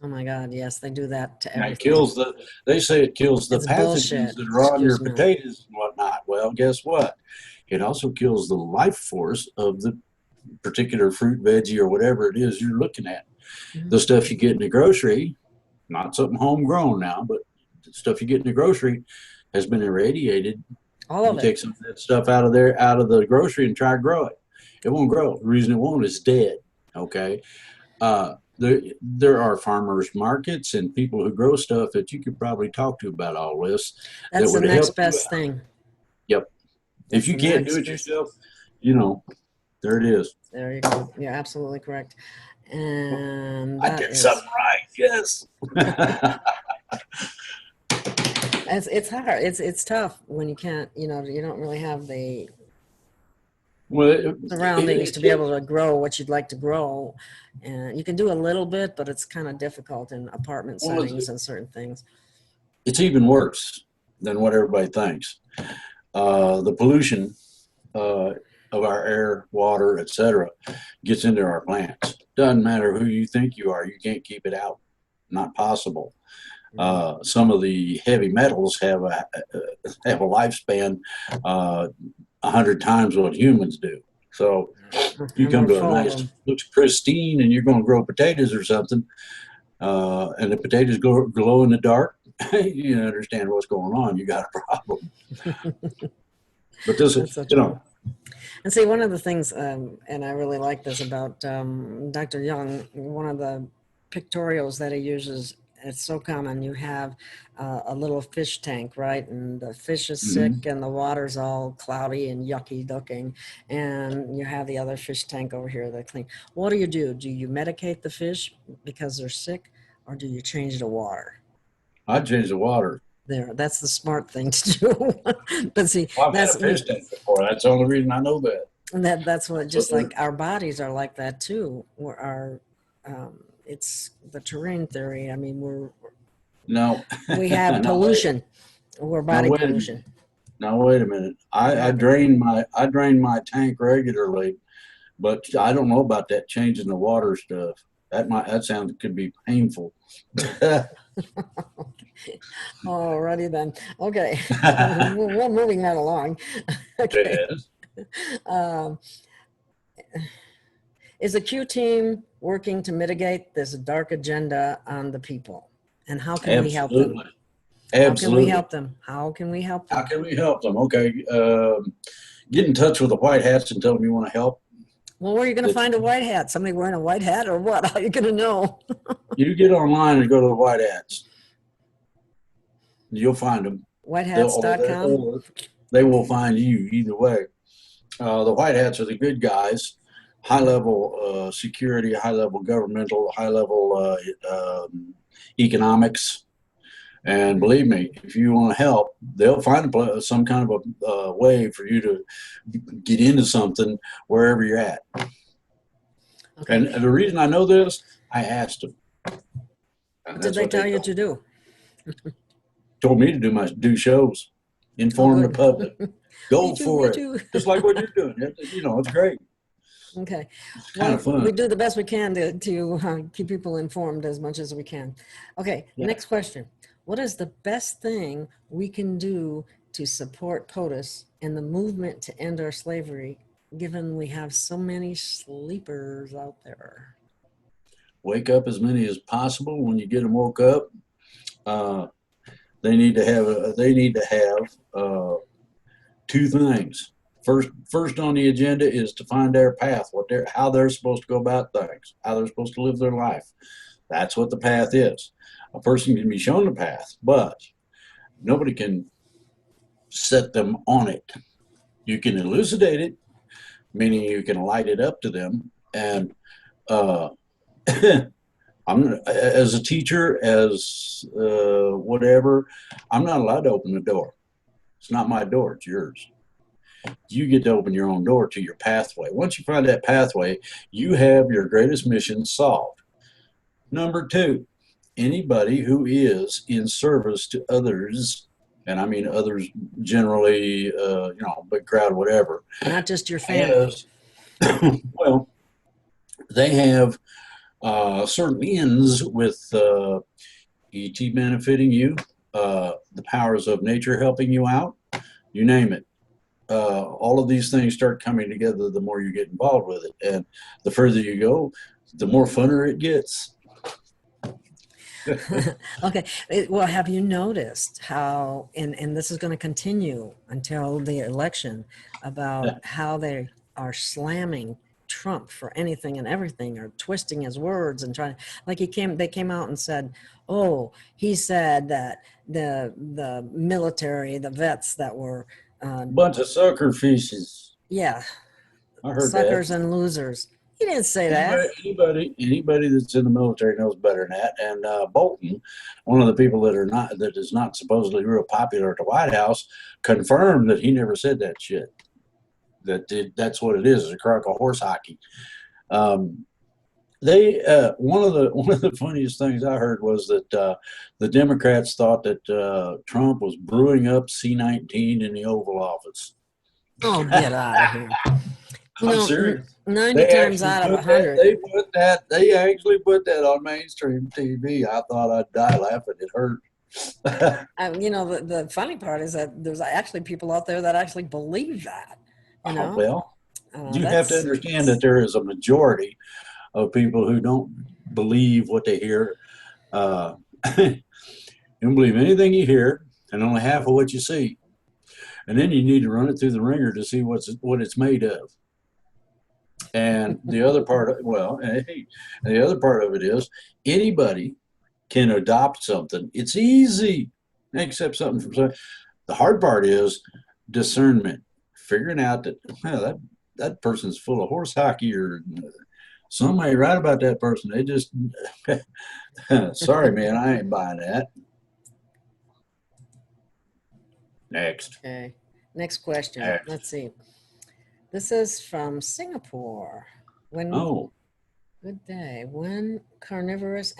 Oh my God! Yes, they do that to everything.
They say it kills the
it's
pathogens
bullshit.
that are on your potatoes and whatnot. Well, guess what? It also kills the life force of the particular fruit, veggie, or whatever it is you're looking at. The stuff you get in the grocery, not something homegrown now, but the stuff you get in the grocery has been irradiated.
All of it.
Take some of that stuff out of the grocery and try to grow it. It won't grow. The reason it won't is dead. Okay. There are farmers markets and people who grow stuff that you could probably talk to about all this.
That's the next best thing.
Yep. If you can't do it yourself, there it is.
There you go. You're absolutely correct. And
I did something right. Yes.
It's hard. It's tough when you can't, you don't really have the
Well,
surroundings to be able to grow what you'd like to grow. And you can do a little bit, but it's kind of difficult in apartment settings and certain things.
It's even worse than what everybody thinks. The pollution of our air, water, etc., gets into our plants. Doesn't matter who you think you are, you can't keep it out. Not possible. Some of the heavy metals have a lifespan 100 times what humans do. So you come to a nice, looks pristine, and you're going to grow potatoes or something, and the potatoes glow in the dark. You understand what's going on. You got a problem. But this is, you know.
And see, one of the things, and I really like this about Dr. Young, one of the pictorials that he uses, it's so common. You have a little fish tank, right? And the fish is sick and the water's all cloudy and yucky looking. And you have the other fish tank over here that's clean. What do? Do you medicate the fish because they're sick, or do you change the water?
I'd change the water.
There, that's the smart thing to do. But see,
I've had a fish tank before. That's the only reason I know that.
And that's what, just like our bodies are like that too. It's the terrain theory. I mean, we have pollution. We're body pollution.
Now wait a minute. I drain my tank regularly, but I don't know about that changing the water stuff. That could be painful.
Alrighty then. Okay. We're moving right along. Okay. Is the Q team working to mitigate this dark agenda on the people? And how can we help them?
Absolutely.
How can we help them?
Okay. Get in touch with the white hats and tell them you want to help.
Well, where are you going to find a white hat? Somebody wearing a white hat or what? How are you going to know?
You get online and go to the white hats. You'll find them.
Whitehats.com?
They will find you either way. The white hats are the good guys. High-level security, high-level governmental, high-level economics. And believe me, if you want to help, they'll find some kind of a way for you to get into something wherever you're at. Okay. And the reason I know this, I asked them.
What did they tell you to do?
Told me to do shows, inform the public, go for it, just like what you're doing. It's great.
Okay.
Kind of fun.
We do the best we can to keep people informed as much as we can. Okay, Next question. What is the best thing we can do to support POTUS and the movement to end our slavery, given we have so many sleepers out there?
Wake up as many as possible. When you get them woke up, they need to have two things. First on the agenda is to find their path, how they're supposed to go about things, how they're supposed to live their life. That's what the path is. A person can be shown the path, but nobody can set them on it. You can elucidate it, meaning you can light it up to them. And as a teacher, as whatever, I'm not allowed to open the door. It's not my door, it's yours. You get to open your own door to your pathway. Once you find that pathway, you have your greatest mission solved. Number two, anybody who is in service to others, and I mean others generally, big crowd, whatever.
Not just your family.
Well, they have certain ends with ET benefiting you, the powers of nature helping you out, you name it. All of these things start coming together the more you get involved with it. And the further you go, the more funner it gets.
Okay. Well, have you noticed how, and this is going to continue until the election, about how they are slamming Trump for anything and everything, or twisting his words and trying, like they came out and said, he said that the military, the vets that were
bunch of sucker fishes.
Yeah.
I heard
suckers
that.
And losers. He didn't say that.
Anybody that's in the military knows better than that. And Bolton, one of the people that is not supposedly real popular at the White House, confirmed that he never said that shit. That's what it is. It's a crock of horse hockey. One of the funniest things I heard was that the Democrats thought that Trump was brewing up C-19 in the Oval Office.
Oh, get out of here.
I'm serious.
90 times out of 100.
They actually put that on mainstream TV. I thought I'd die laughing. It hurt.
The funny part is that there's actually people out there that actually believe that.
Well, you have to understand that there is a majority of people who don't believe what they hear. You don't believe anything you hear, and only half of what you see. And then you need to run it through the ringer to see what it's made of. And the other part of it is anybody can adopt something. It's easy, except something from something. The hard part is discernment, figuring out that that person's full of horse hockey, or somebody right about that person. They just, sorry, man, I ain't buying that. Next.
Okay. Next question. Let's see. This is from Singapore. Good day. When will carnivorous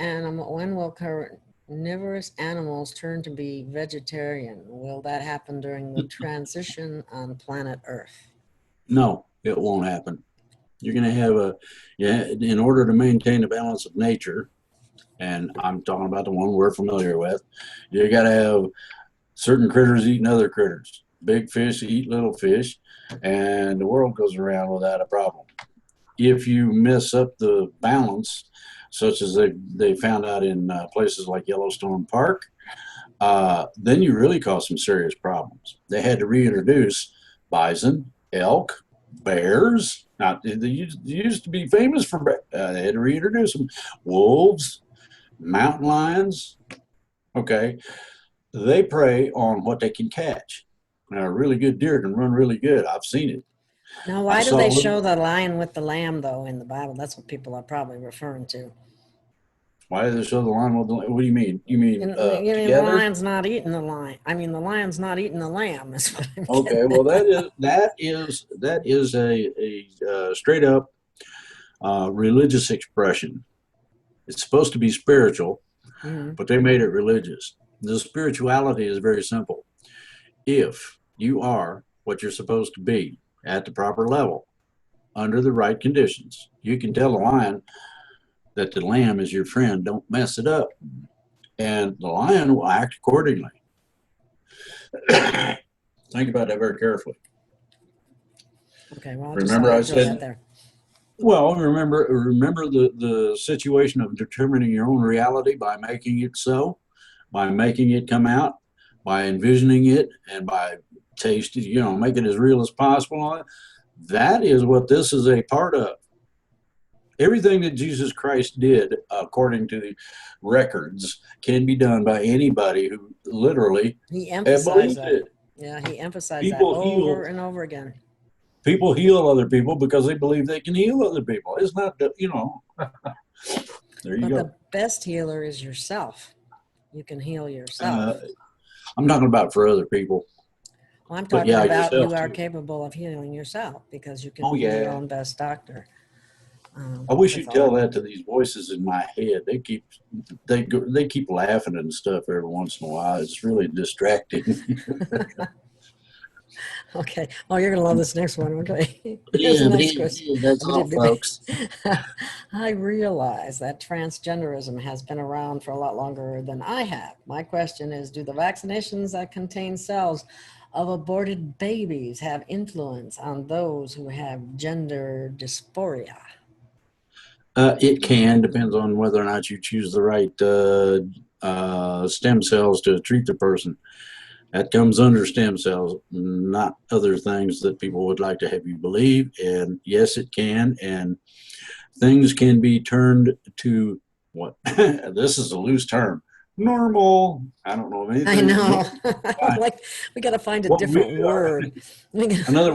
animals turn to be vegetarian? Will that happen during the transition on planet Earth?
No, it won't happen. You're going to have in order to maintain the balance of nature, and I'm talking about the one we're familiar with, you got to have certain critters eating other critters. Big fish eat little fish, and the world goes around without a problem. If you mess up the balance, such as they found out in places like Yellowstone Park, then you really cause some serious problems. They had to reintroduce bison, elk, bears. They used to be famous for they had to reintroduce them. Wolves, mountain lions. Okay, they prey on what they can catch. Now, a really good deer can run really good. I've seen it.
Now, why do they show the lion with the lamb, though, in the Bible? That's what people are probably referring to.
Why do they show the lion with the lamb? What do you mean? You mean
the lion's not eating the lion. I mean, the lion's not eating the lamb. Is what I'm
okay, well, that is a straight up religious expression. It's supposed to be spiritual, but they made it religious. The spirituality is very simple. If you are what you're supposed to be at the proper level, under the right conditions, you can tell the lion that the lamb is your friend. Don't mess it up. And the lion will act accordingly. Think about that very carefully.
Okay, well,
remember I said, well, remember the situation of determining your own reality by making it so, by making it come out, by envisioning it, and by tasting, make it as real as possible. That is what this is a part of. Everything that Jesus Christ did, according to the records, can be done by anybody who literally
believes it. Yeah, he emphasized that over and over again.
People heal other people because they believe they can heal other people. It's not, there you go.
The best healer is yourself. You can heal yourself.
I'm talking about for other people.
Well, I'm talking about you are capable of healing yourself because you can be your own best doctor.
I wish you'd tell that to these voices in my head. They keep laughing and stuff every once in a while. It's really distracting.
Okay. Oh, you're gonna love this next one. Okay.
That's all, folks.
I realize that transgenderism has been around for a lot longer than I have. My question is, do the vaccinations that contain cells of aborted babies have influence on those who have gender dysphoria?
It depends on whether or not you choose the right stem cells to treat the person. That comes under stem cells, not other things that people would like to have you believe. And yes, it can. And things can be turned to what? This is a loose term. Normal. I don't know anything.
I know. Like we got to find a different word.
In other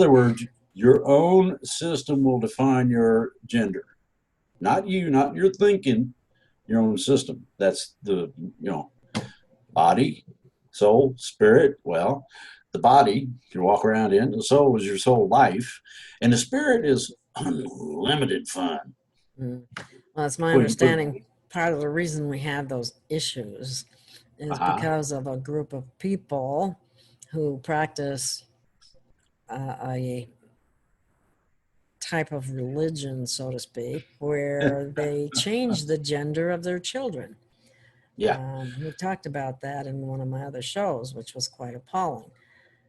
words, your own system will define your gender. Not you, not your thinking, your own system. That's the, body, soul, spirit. Well, the body you walk around in, the soul is your soul life, and the spirit is unlimited fun.
Mm. Well, it's my
Well, you put,
understanding part of the reason we have those issues is
uh-huh.
because of a group of people who practice a type of religion, so to speak, where they change the gender of their children.
Yeah.
We talked about that in one of my other shows, which was quite appalling.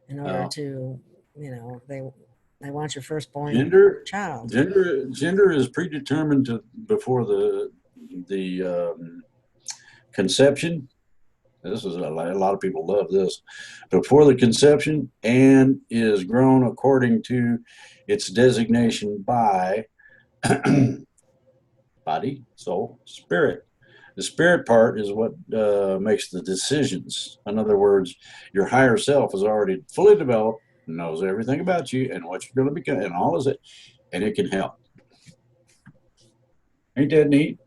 In order to, they want your firstborn child.
Gender is predetermined before the conception. This is a lot of people love this. Before the conception, and is grown according to its designation by body, soul, spirit. The spirit part is what makes the decisions. In other words, your higher self is already fully developed, knows everything about you and what you're going to become, and all is it, and it can help. Ain't that neat?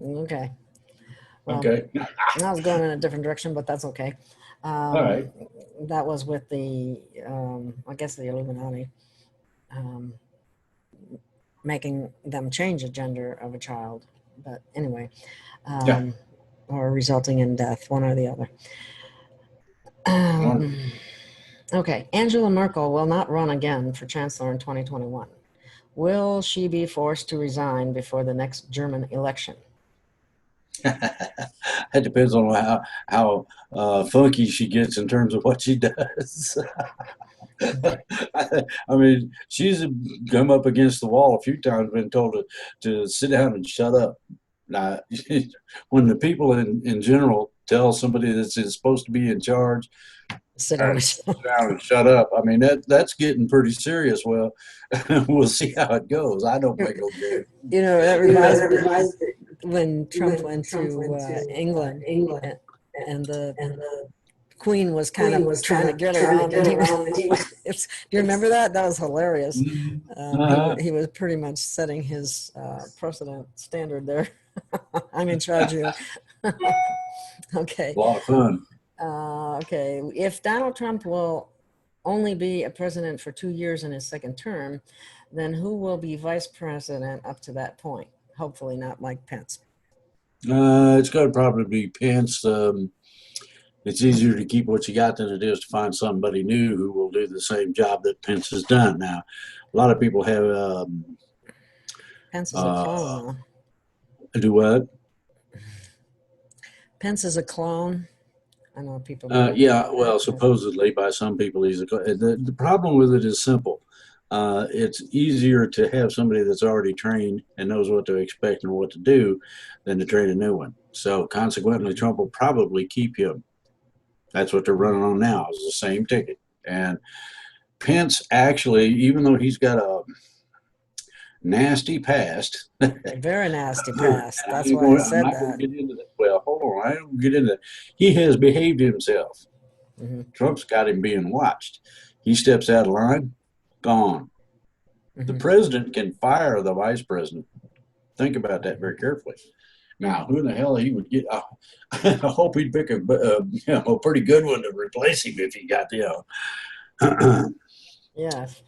Okay. Well,
okay.
I was going in a different direction, but that's okay.
All right.
That was with the, I guess, the Illuminati, making them change the gender of a child. But anyway,
Yeah.
or resulting in death, one or the other. Okay, Angela Merkel will not run again for chancellor in 2021. Will she be forced to resign before the next German election?
It depends on how funky she gets in terms of what she does. I mean, she's come up against the wall a few times, been told to sit down and shut up. Now, when the people in general tell somebody that's supposed to be in charge,
sit down
and shut up. I mean, that's getting pretty serious. Well, we'll see how it goes. I don't make okay.
That reminds me when Trump went to England and the Queen was kind of trying to get around. Do you remember that? That was hilarious. He was pretty much setting his precedent standard there. I'm in charge here. Okay.
A lot of fun.
Okay. If Donald Trump will only be a president for 2 years in his second term, then who will be vice president up to that point? Hopefully not Mike Pence.
It's going to probably be Pence. It's easier to keep what you got than it is to find somebody new who will do the same job that Pence has done. Now, a lot of people have.
Pence is a clone.
Do what?
Pence is a clone. I know people.
Yeah, well, supposedly by some people he's a clone. The problem with it is simple. It's easier to have somebody that's already trained and knows what to expect and what to do than to train a new one. So consequently, Trump will probably keep him. That's what they're running on now, is the same ticket. And Pence actually, even though he's got a nasty past.
Very nasty past. That's why I said that.
Well, hold on. I don't get into that. He has behaved himself. Mm-hmm. Trump's got him being watched. He steps out of line, gone. Mm-hmm. The president can fire the vice president. Think about that very carefully. Now, who the hell he would get? I hope he'd pick a pretty good one to replace him if he got
Yes.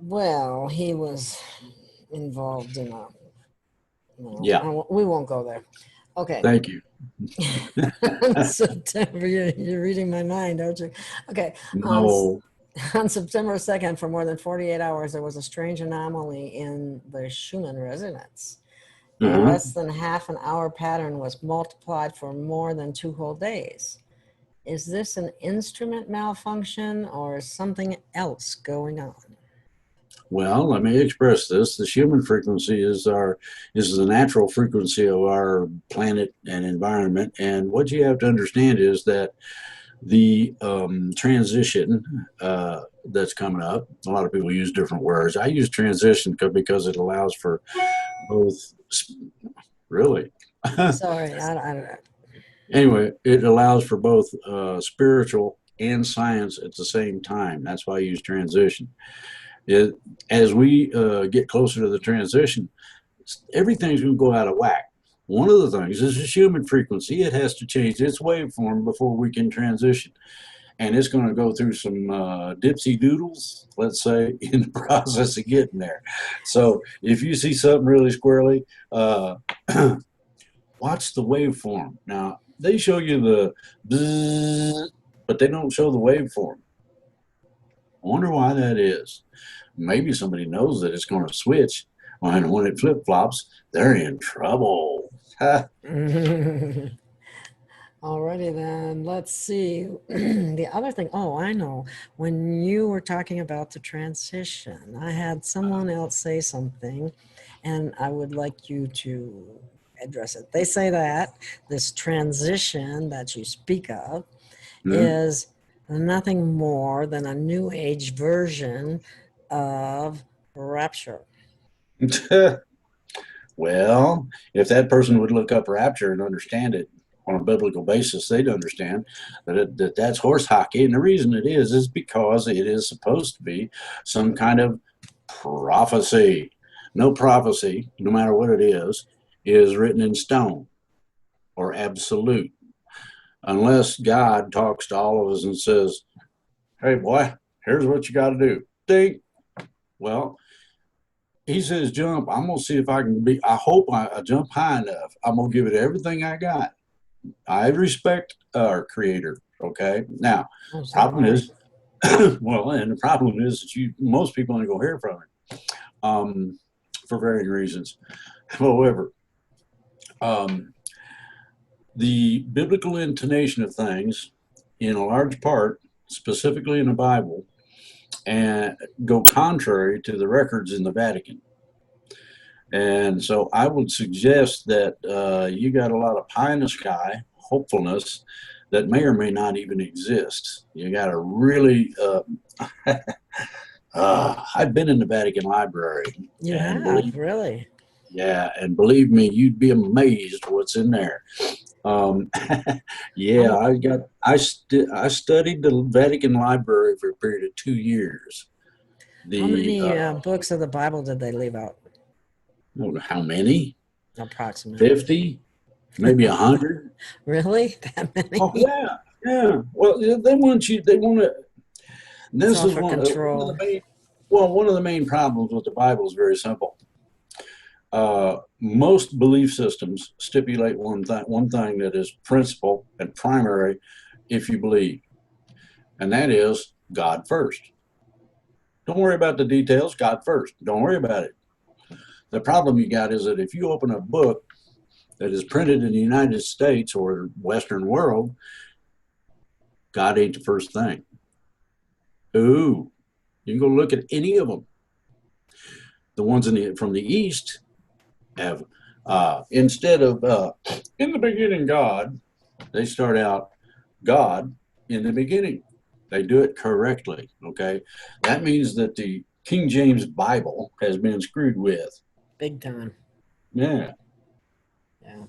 Well, he was involved in a. No, we won't go there. Okay.
Thank you.
September, you're reading my mind, aren't you? Okay.
No.
On September 2nd, for more than 48 hours, there was a strange anomaly in the Schumann resonance. A less than half an hour pattern was multiplied for more than 2 whole days. Is this an instrument malfunction or something else going on?
Well, let me express this. The Schumann frequency is the natural frequency of our planet and environment. And what you have to understand is that the transition that's coming up, a lot of people use different words. I use transition because it allows for both. Really?
Sorry, I don't know.
Anyway, it allows for both spiritual and science at the same time. That's why I use transition. As we get closer to the transition, everything's going to go out of whack. One of the things is the Schumann frequency. It has to change its waveform before we can transition. and it's going to go through some dipsy doodles, let's say, in the process of getting there. So if you see something really squirrely, watch the waveform. Now, they show you the bzzz, but they don't show the waveform. I wonder why that is. Maybe somebody knows that it's going to switch, and when it flip-flops, they're in trouble.
Alrighty then, let's see. The other thing, oh, I know. When you were talking about the transition, I had someone else say something, and I would like you to address it. They say that this transition that you speak of is nothing more than a new age version of rapture.
Well, if that person would look up rapture and understand it on a biblical basis, they'd understand that that's horse hockey. And the reason it is because it is supposed to be some kind of prophecy. No prophecy, no matter what it is written in stone or absolute. Unless God talks to all of us and says, hey, boy, here's what you got to do. Ding. Well, he says, jump. I'm going to see if I can I hope I jump high enough. I'm going to give it everything I got. I respect our creator. Okay. Now, problem is, well, and the problem is that most people aren't going to hear from him for varying reasons. However, the biblical intonation of things, in a large part, specifically in the Bible, and go contrary to the records in the Vatican. And so I would suggest that you got a lot of pie in the sky, hopefulness, that may or may not even exist. You got to really, I've been in the Vatican Library.
You have, really?
Yeah, and believe me, you'd be amazed what's in there. Yeah, I studied the Vatican Library for a period of 2 years.
How many books of the Bible did they leave out?
How many?
Approximately
50, maybe 100.
Really? That many?
Oh yeah. Well, they want to. This is one of the main problems with the Bible is very simple. Most belief systems stipulate one thing that is principal and primary if you believe, and that is God first. Don't worry about the details, God first. Don't worry about it. The problem you got is that if you open a book that is printed in the United States or Western world, God ain't the first thing. Ooh, you can go look at any of them. The ones from the East have, instead of in the beginning God, they start out God in the beginning. They do it correctly, okay? That means that the King James Bible has been screwed with.
Big time.
Yeah.
Yeah.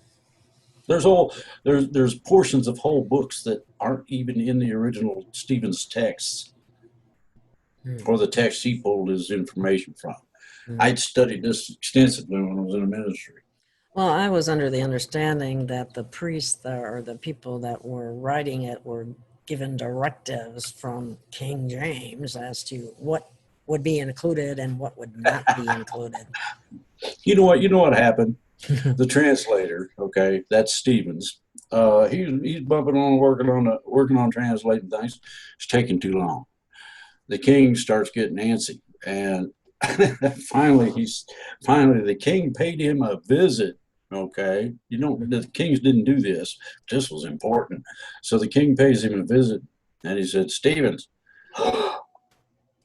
There's portions of whole books that aren't even in the original Stephen's texts or the text he pulled his information from. I'd studied this extensively when I was in the ministry.
Well, I was under the understanding that the priests or the people that were writing it were given directives from King James as to what would be included and what would not be included.
You know what happened? The translator, okay, that's Stevens. He's bumping on working on translating things. It's taking too long. The king starts getting antsy, and finally the king paid him a visit. Okay, the kings didn't do this. This was important. So the king pays him a visit, and he said, Stevens,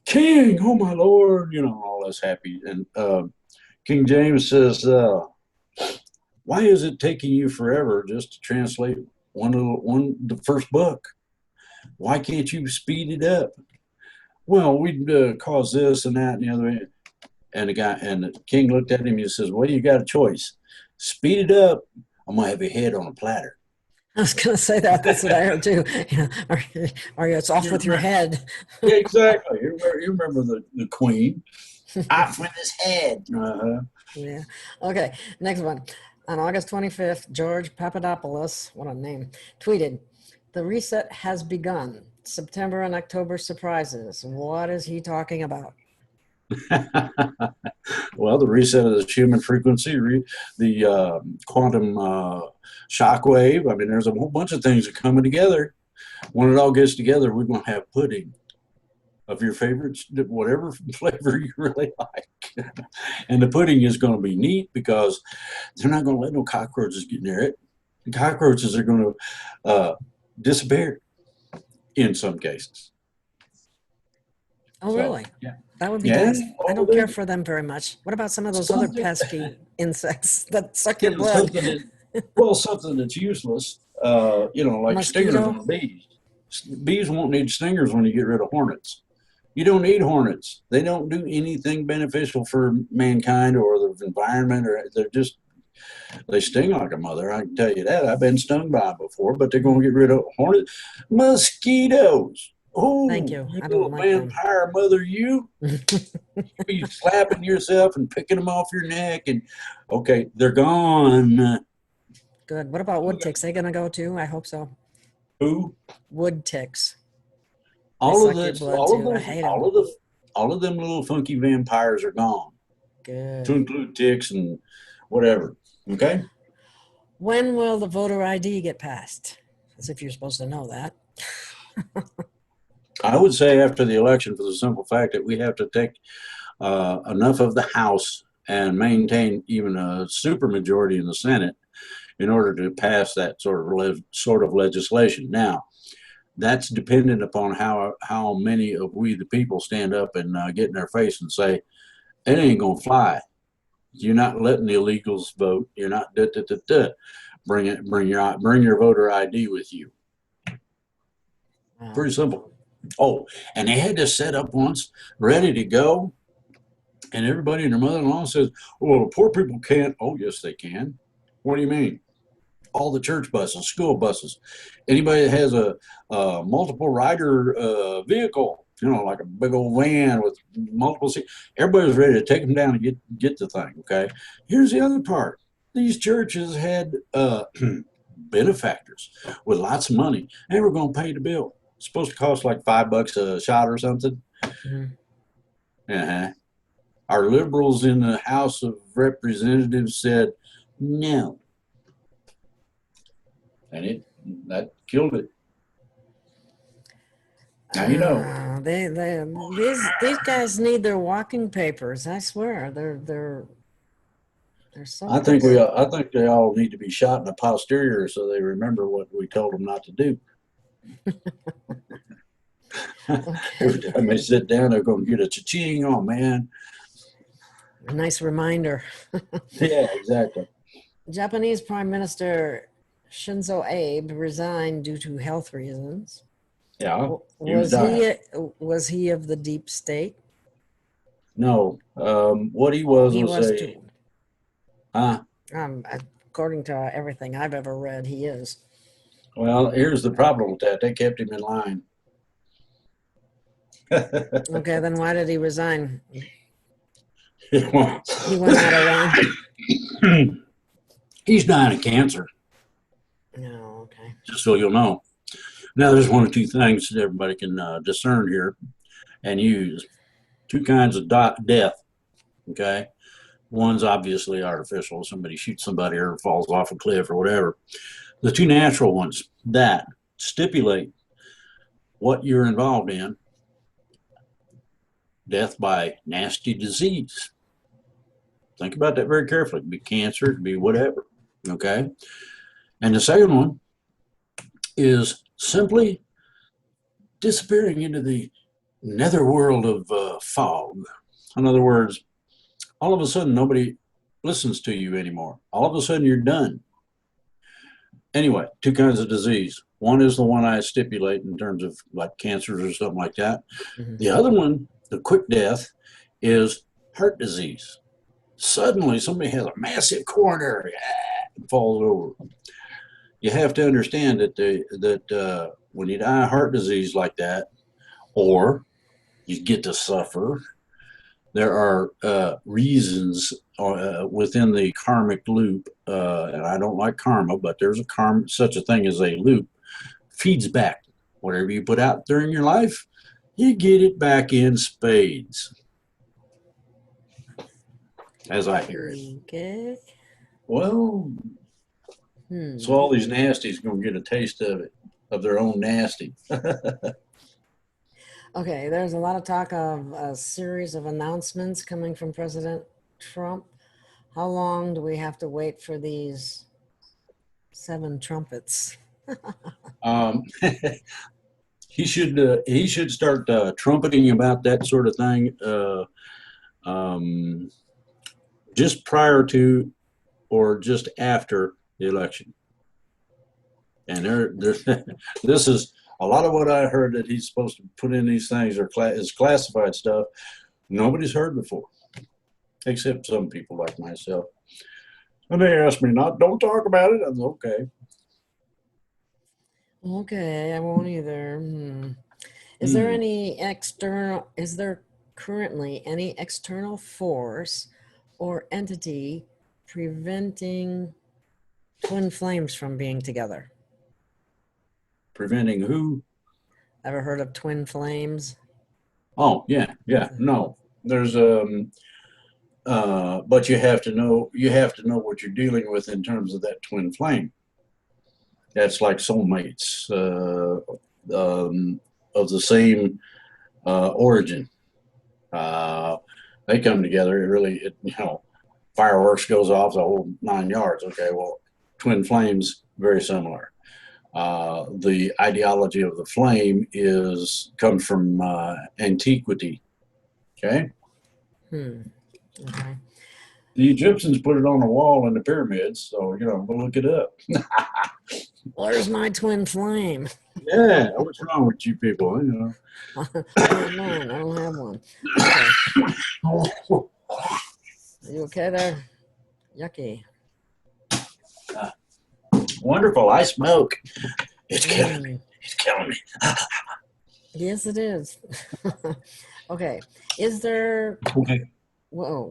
King, oh my lord, all this happy. And King James says, why is it taking you forever just to translate the first book? Why can't you speed it up? Well, we'd cause this and that and the other. And the king looked at him and he says, well, you got a choice. Speed it up. I'm going to have your head on a platter.
I was going to say that. That's what I heard too. Or it's off with your head.
Yeah, exactly. You remember the queen. Off with his head.
Yeah. Okay. Next one. On August 25th, George Papadopoulos, what a name, tweeted, "The reset has begun. September and October surprises. What is he talking about?
Well, the reset of the Schumann frequency, the quantum shock wave. I mean, there's a whole bunch of things that are coming together. When it all gets together, we're going to have pudding of your favorites, whatever flavor you really like. And the pudding is going to be neat because they're not going to let no cockroaches get near it. The cockroaches are going to disappear in some cases.
Oh,
So,
really?
yeah.
That would be
Yeah,
nice. I don't
well,
care for them very much. What about some of those other
something-
pesky insects that suck
you
your
know,
blood?
something that's useless, like stingers
Mosquito?
on bees. Bees won't need stingers when you get rid of hornets. You don't need hornets. They don't do anything beneficial for mankind or the environment, or they sting like a mother. I can tell you that. I've been stung by them before, but they're going to get rid of hornets. Mosquitoes. Oh,
Thank you.
you
I don't
little
like them.
vampire mother, you be slapping yourself and picking them off your neck, and okay, they're gone.
Good. What about wood ticks? They gonna go too? I hope so.
Who?
Wood ticks.
All of
suck your
this,
blood,
all
too.
of
I
those,
hate
all of them little funky vampires are gone, to
Good.
include ticks and whatever. Okay.
When will the voter ID get passed? As if you're supposed to know that.
I would say after the election, for the simple fact that we have to take enough of the House and maintain even a supermajority in the Senate in order to pass that sort of legislation. Now, that's dependent upon how many of we the people stand up and get in their face and say, it ain't gonna fly. You're not letting the illegals vote. You're not Bring your voter ID with you.
Wow.
Pretty simple. Oh, and they had this set up once, ready to go, and everybody and their mother-in-law says, "Well, the poor people can't." Oh, yes, they can. What do you mean? All the church buses, school buses, anybody that has a multiple rider vehicle, like a big old van with multiple seats, everybody's ready to take them down and get the thing. Okay. Here's the other part. These churches had benefactors with lots of money. They were going to pay the bill. It's supposed to cost like $5 a shot or something.
Mhm.
Our liberals in the House of Representatives said no. And that killed it. Now you know.
These guys need their walking papers. I swear, they're so.
I think they all need to be shot in the posterior so they remember what we told them not to do. Every time they sit down, they're going to get a cha-ching. Oh man.
A nice reminder.
Yeah, exactly.
Japanese Prime Minister Shinzo Abe resigned due to health reasons.
Yeah.
Was he of the deep state?
No. What he was
too. According to everything I've ever read, he is.
Well, here's the problem with that. They kept him in line.
Okay, then why did he resign?
Well,
He went out of line.
he's dying of cancer,
No, okay.
just so you'll know. Now, there's one or two things that everybody can discern here and use. Two kinds of death, okay? One's obviously artificial. Somebody shoots somebody or falls off a cliff or whatever. The two natural ones that stipulate what you're involved in: death by nasty disease. Think about that very carefully. It could be cancer, it could be whatever, okay? And the second one is simply disappearing into the netherworld of fog. In other words, all of a sudden nobody listens to you anymore. All of a sudden you're done. Anyway, two kinds of disease. One is the one I stipulate in terms of like cancers or something like that.
Mhm.
The other one, the quick death, is heart disease. Suddenly somebody has a massive coronary and falls over. You have to understand that when you die of heart disease like that, or you get to suffer, there are reasons within the karmic loop, and I don't like karma, but there's such a thing as a loop, feeds back whatever you put out during your life, you get it back in spades, as I hear it.
Okay.
Well, so all these nasties going to get a taste of it, of their own nasty.
Okay, there's a lot of talk of a series of announcements coming from President Trump. How long do we have to wait for these 7 trumpets?
He should start trumpeting about that sort of thing just prior to or just after the election. And this is a lot of what I heard that he's supposed to put in these things is classified stuff nobody's heard before, except some people like myself. And they asked me don't talk about it. I was okay.
Okay, I won't either. Is there currently any external force or entity preventing twin flames from being together?
Preventing who?
Ever heard of twin flames?
Oh, yeah. No, there's but you have to know what you're dealing with in terms of that twin flame. That's like soulmates of the same origin. They come together. Fireworks goes off, the whole 9 yards. Okay, well, twin flames, very similar. The ideology of the flame comes from antiquity. Okay.
Okay.
The Egyptians put it on a wall in the pyramids, so we'll look it up.
Where's my twin flame?
Yeah, what's wrong with you people?
Where's mine? I don't have one. Okay. Are you okay there? Yucky.
Wonderful. I smoke. It's killing me. It's killing me.
Yes, it is. Okay. Is there?
Okay.
Whoa.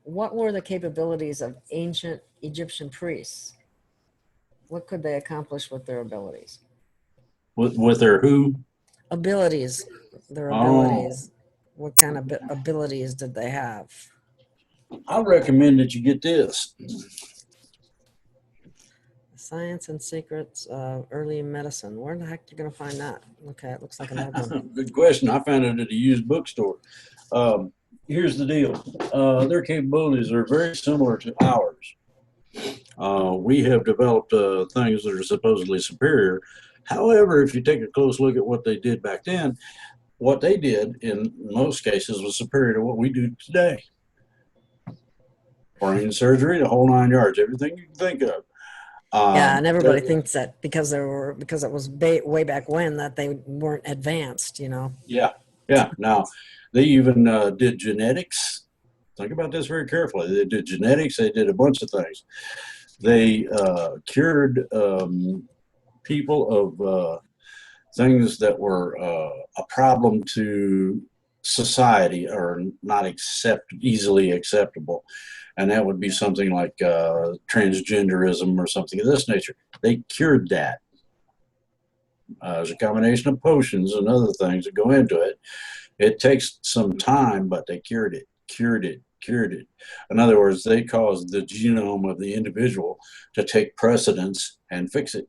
What were the capabilities of ancient Egyptian priests? What could they accomplish with their abilities?
With their who?
Abilities. Their abilities. What kind of abilities did they have?
I recommend that you get this.
Science and Secrets of Early Medicine. Where the heck are you going to find that? Okay, it looks like another one.
Good question. I found it at a used bookstore. Here's the deal. Their capabilities are very similar to ours. We have developed things that are supposedly superior. However, if you take a close look at what they did back then, what they did in most cases was superior to what we do today. Brain surgery, the whole 9 yards, everything you can think of.
Yeah, and everybody thinks that because it was way back when that they weren't advanced,
Yeah. Now, they even did genetics. Think about this very carefully. They did genetics. They did a bunch of things. They cured people of things that were a problem to society or not easily acceptable. And that would be something like transgenderism or something of this nature. They cured that. There's a combination of potions and other things that go into it. It takes some time, but they cured it. In other words, they caused the genome of the individual to take precedence and fix it.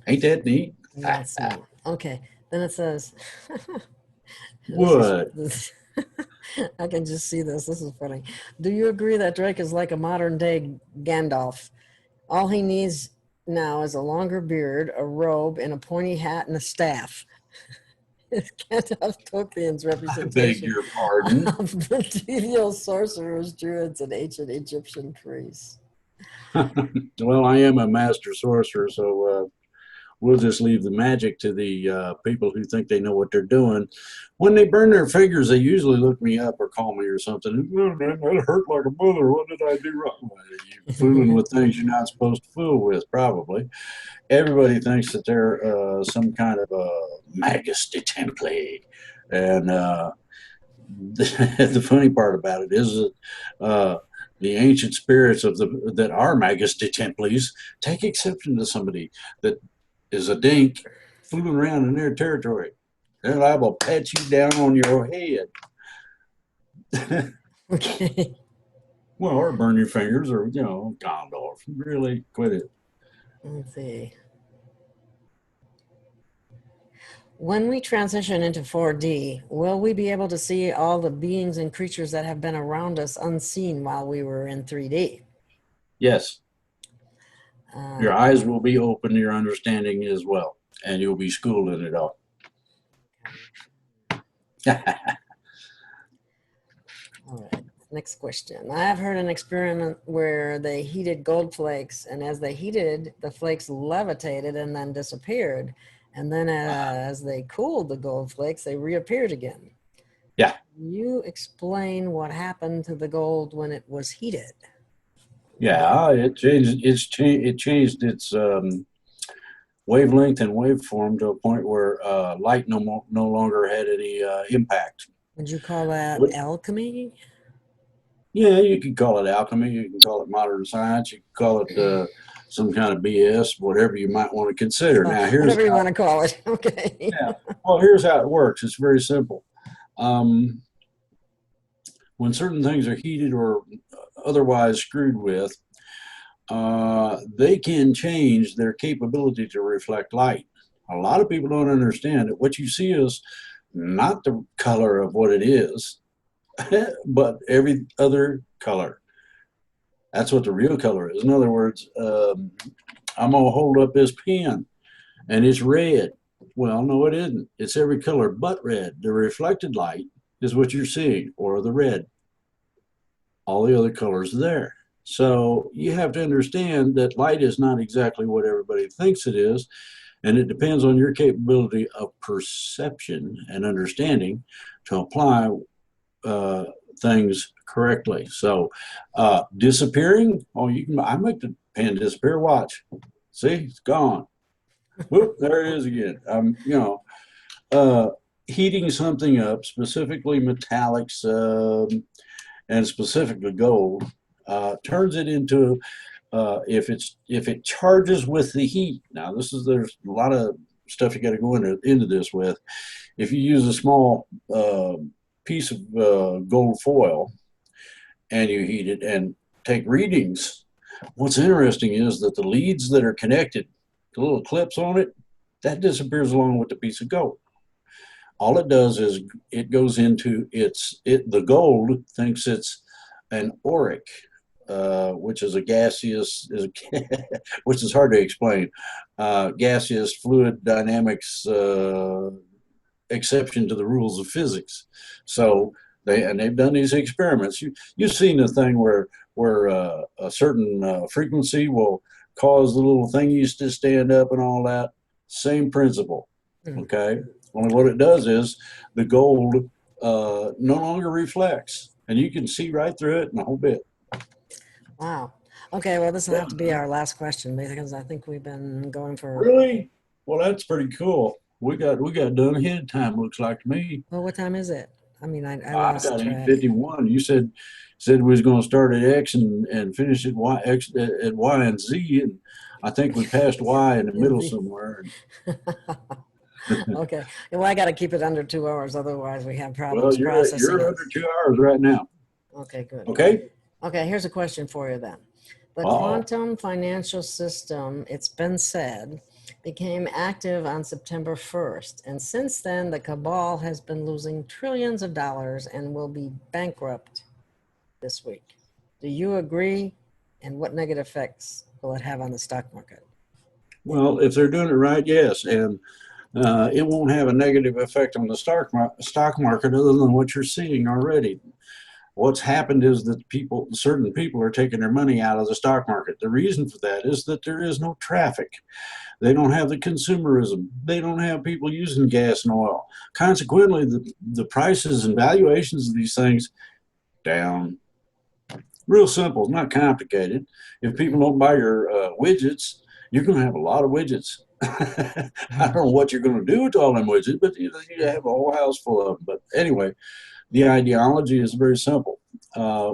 Ain't that neat?
That's neat. Okay, then it says...
What?
I can just see this. This is funny. Do you agree that Drake is like a modern day Gandalf? All he needs now is a longer beard, a robe, and a pointy hat and a staff. Gandalf Tolkien's representation
I beg your pardon?
of medieval sorcerers, druids, and ancient Egyptian priests.
Well, I am a master sorcerer, so we'll just leave the magic to the people who think they know what they're doing. When they burn their fingers, they usually look me up or call me or something. Oh, man, that hurt like a mother. What did I do wrong? You're fooling with things you're not supposed to fool with, probably. Everybody thinks that they're some kind of a magus de temple. And the funny part about it is that the ancient spirits that are magus de temples take exception to somebody that is a dink fooling around in their territory. They're liable to pat you down on your head.
Okay.
Well, or burn your fingers, or, Gondorf. Really, quit it.
Let's see. When we transition into 4D, will we be able to see all the beings and creatures that have been around us unseen while we were in 3D?
Yes.
Uh,
Your eyes will be open, your understanding as well, and you'll be schooled in it all.
All right, next question. I have heard an experiment where they heated gold flakes, and as they heated, the flakes levitated and then disappeared. And then as they cooled the gold flakes, they reappeared again.
Yeah.
You explain what happened to the gold when it was heated.
Yeah, it changed. It changed its wavelength and waveform to a point where light no longer had any impact.
Would you call that alchemy?
Yeah, you could call it alchemy. You can call it modern science. You can call it some kind of BS, whatever you might want to consider. Now, here's
whatever you want to call it. Okay.
Yeah. Well, here's how it works. It's very simple. When certain things are heated or otherwise screwed with, they can change their capability to reflect light. A lot of people don't understand that what you see is not the color of what it is, but every other color. That's what the real color is. In other words, I'm going to hold up this pen and it's red. Well, no, it isn't. It's every color but red. The reflected light is what you're seeing, or the red. All the other colors are there. So you have to understand that light is not exactly what everybody thinks it is, and it depends on your capability of perception and understanding to apply things correctly. So disappearing, I make the pen disappear. Watch. See, it's gone. Whoop, there it is again. Heating something up, specifically metallics and specifically gold, turns it into if it charges with the heat. Now there's a lot of stuff you got to go into this with. If you use a small piece of gold foil and you heat it and take readings, what's interesting is that the leads that are connected, the little clips on it, that disappears along with the piece of gold. All it does is it goes into the gold thinks it's an auric, which is a gaseous, which is hard to explain, gaseous fluid dynamics exception to the rules of physics. So they've done these experiments. You've seen the thing where a certain frequency will cause the little thingies to stand up and all that. Same principle. Okay. Only what it does is the gold no longer reflects, and you can see right through it and a whole bit.
Wow. Okay, well, this will have to be our last question because I think we've been going for...
Really? Well, that's pretty cool. We got done ahead of time, looks like to me.
Well, what time is it? I mean, I lost track.
8:51. You said we was going to start at X and finish at Y, at Y and Z, and I think we passed Y in the middle somewhere.
Okay. Well, I got to keep it under 2 hours, otherwise we have problems processing.
You're under 2 hours right now.
Okay, good.
Okay.
Okay, here's a question for you then. The quantum financial system, it's been said, became active on September 1st. And since then, the cabal has been losing trillions of dollars and will be bankrupt this week. Do you agree? And what negative effects will it have on the stock market?
Well, if they're doing it right, yes. And it won't have a negative effect on the stock market other than what you're seeing already. What's happened is that certain people are taking their money out of the stock market. The reason for that is that there is no traffic. They don't have the consumerism. They don't have people using gas and oil. Consequently, the prices and valuations of these things down. Real simple, not complicated. If people don't buy your widgets, you're going to have a lot of widgets. I don't know what you're going to do with all them widgets, but you have a whole house full of them. But anyway, the ideology is very simple.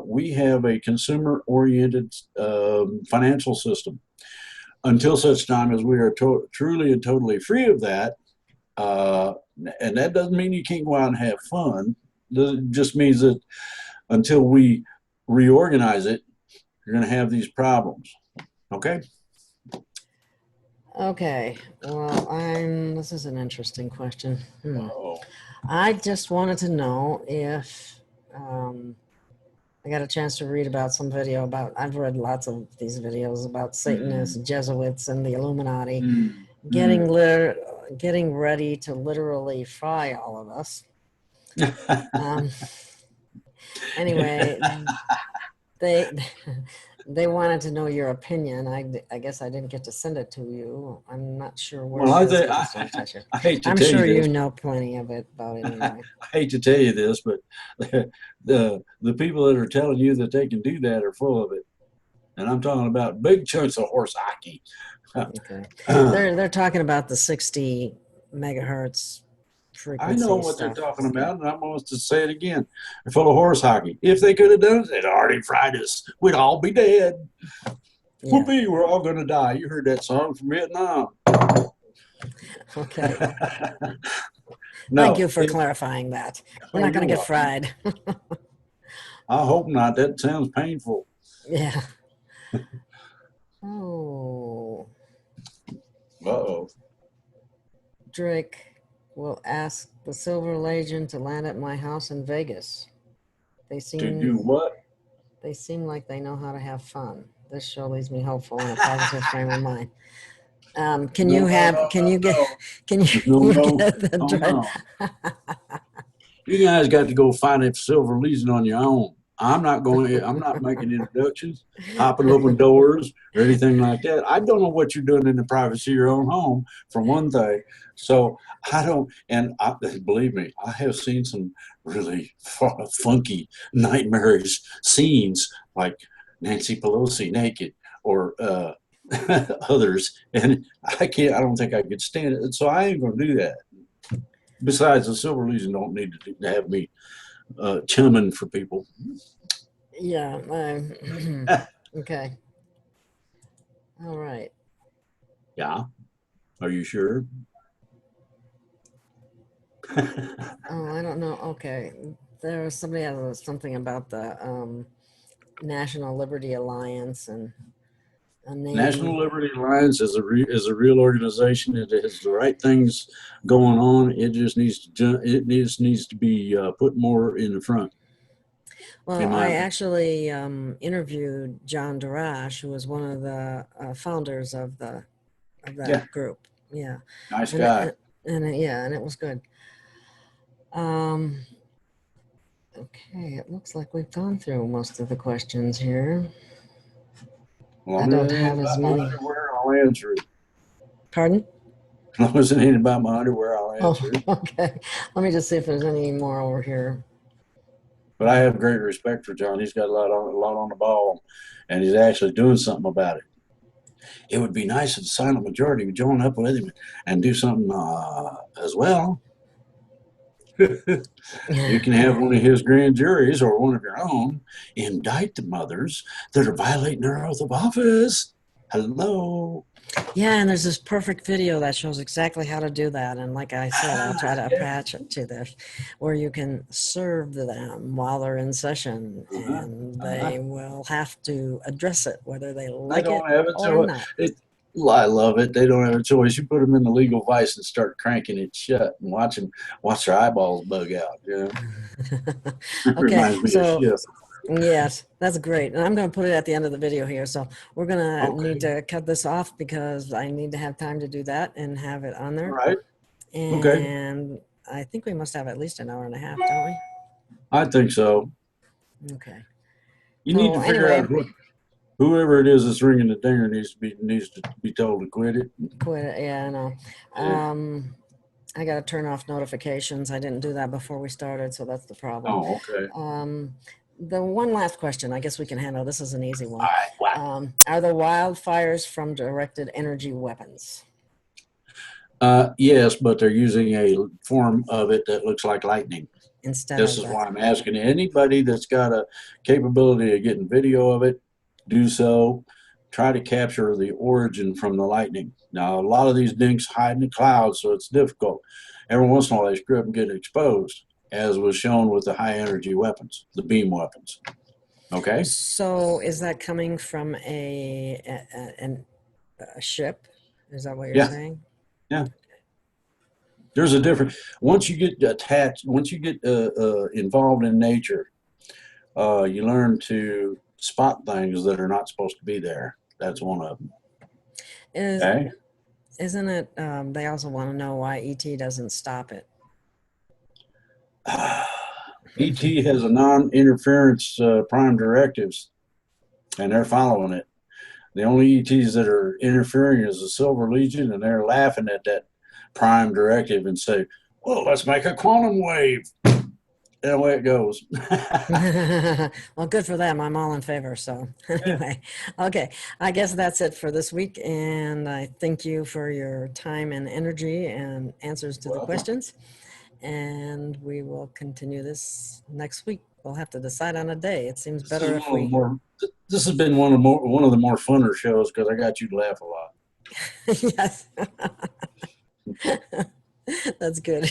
We have a consumer-oriented financial system. Until such time as we are truly and totally free of that, And that doesn't mean you can't go out and have fun. It just means that until we reorganize it, you're going to have these problems. Okay?
Okay. Well, this is an interesting question.
Uh-oh.
I just wanted to know if I got a chance to read about some video about, I've read lots of these videos about Satanists, Jesuits, and the Illuminati getting ready to literally fry all of us. Anyway, they wanted to know your opinion. I guess I didn't get to send it to you. I'm not sure where.
Well,
I
hate to
I'm
tell
sure
you this.
you know plenty of it about it anyway.
I hate to tell you this, but the people that are telling you that they can do that are full of it. And I'm talking about big chunks of horse hockey.
Okay. They're talking about the 60 megahertz frequency.
I know what
stuff.
they're talking about, and I'm going to say it again. They're full of horse hockey. If they could have done it, they'd already fried us. We'd all be dead.
Yeah.
Whoopee, we're all going to die. You heard that song from Vietnam.
Okay.
No,
Thank you for clarifying that. We're not going to get fried.
I hope not. That sounds painful.
Yeah. Oh.
Uh-oh.
Drake will ask the Silver Legion to land at my house in Vegas. They seem
To do what?
They seem like they know how to have fun. This show leaves me hopeful in a positive frame of mind. Can you get the
no. You guys got to go find a Silver Legion on your own. I'm not making introductions, hopping open doors, or anything like that. I don't know what you're doing in the privacy of your own home, for one thing. So I don't, and believe me, I have seen some really funky, nightmarish scenes like Nancy Pelosi naked or others, and I don't think I could stand it. So I ain't going to do that. Besides, the Silver Legion don't need to have me chumming for people.
Yeah. Okay. All right.
Yeah. Are you sure?
Oh, I don't know. Okay. There was somebody has something about the National Liberty Alliance and a name.
National Liberty Alliance is a real organization. It has the right things going on. It just needs to be put more in the front.
Well, I actually interviewed John Darash, who was one of the founders of that group. Yeah.
Nice guy.
And it was good. Okay, it looks like we've gone through most of the questions here.
Well,
I don't have as many.
Underwear, I'll answer it.
Pardon?
As long as it ain't about my underwear, I'll answer it.
Okay. Let me just see if there's any more over here.
But I have great respect for John. He's got a lot on the ball, and he's actually doing something about it. It would be nice if the silent majority would join up with him and do something as well. You can have one of his grand juries or one of your own indict the mothers that are violating their oath of office. Hello.
Yeah, and there's this perfect video that shows exactly how to do that. And like I said, I'll try to attach it to this, where you can serve them while they're in session, and they will have to address it, whether they like it or not.
I love it. They don't have a choice. You put them in the legal vice and start cranking it shut and watch their eyeballs bug out. You know?
Okay, so yes, that's great. And I'm going to put it at the end of the video here. So we're going to need to cut this off because I need to have time to do that and have it on there.
Right.
And I think we must have at least an hour and a half, don't we?
I think so.
Okay.
You need to figure out whoever it is that's ringing the dinger needs to be told to quit it.
Quit it. Yeah, I know. I got to turn off notifications. I didn't do that before we started, so that's the problem.
Oh, okay.
The one last question, I guess we can handle. This is an easy one.
All right.
Are the wildfires from directed energy weapons?
Yes, but they're using a form of it that looks like lightning. This is why I'm asking anybody that's got a capability of getting video of it, do so. Try to capture the origin from the lightning. Now, a lot of these dinks hide in the clouds, so it's difficult. every once in a while they screw up and get exposed, as was shown with the high energy weapons, the beam weapons. Okay?
So is that coming from a ship? Is that what you're
Yeah.
saying?
Yeah. There's a difference. Once you get attached, once you get involved in nature, you learn to spot things that are not supposed to be there. That's one of them. Okay?
Isn't it, they also want to know why ET doesn't stop it.
ET has a non-interference prime directives, and they're following it. The only ETs that are interfering is the Silver Legion, and they're laughing at that prime directive and say, well, let's make a quantum wave. And away it goes.
Well, good for them. I'm all in favor. So anyway, okay. I guess that's it for this week. And I thank you for your time and energy and answers to the questions. And we will continue this next week. We'll have to decide on a day. It seems better if we...
This has been one of the more funner shows because I got you to laugh a lot.
Yes. That's good.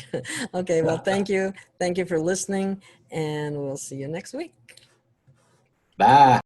Okay, well, thank you. Thank you for listening, and we'll see you next week.
Bye.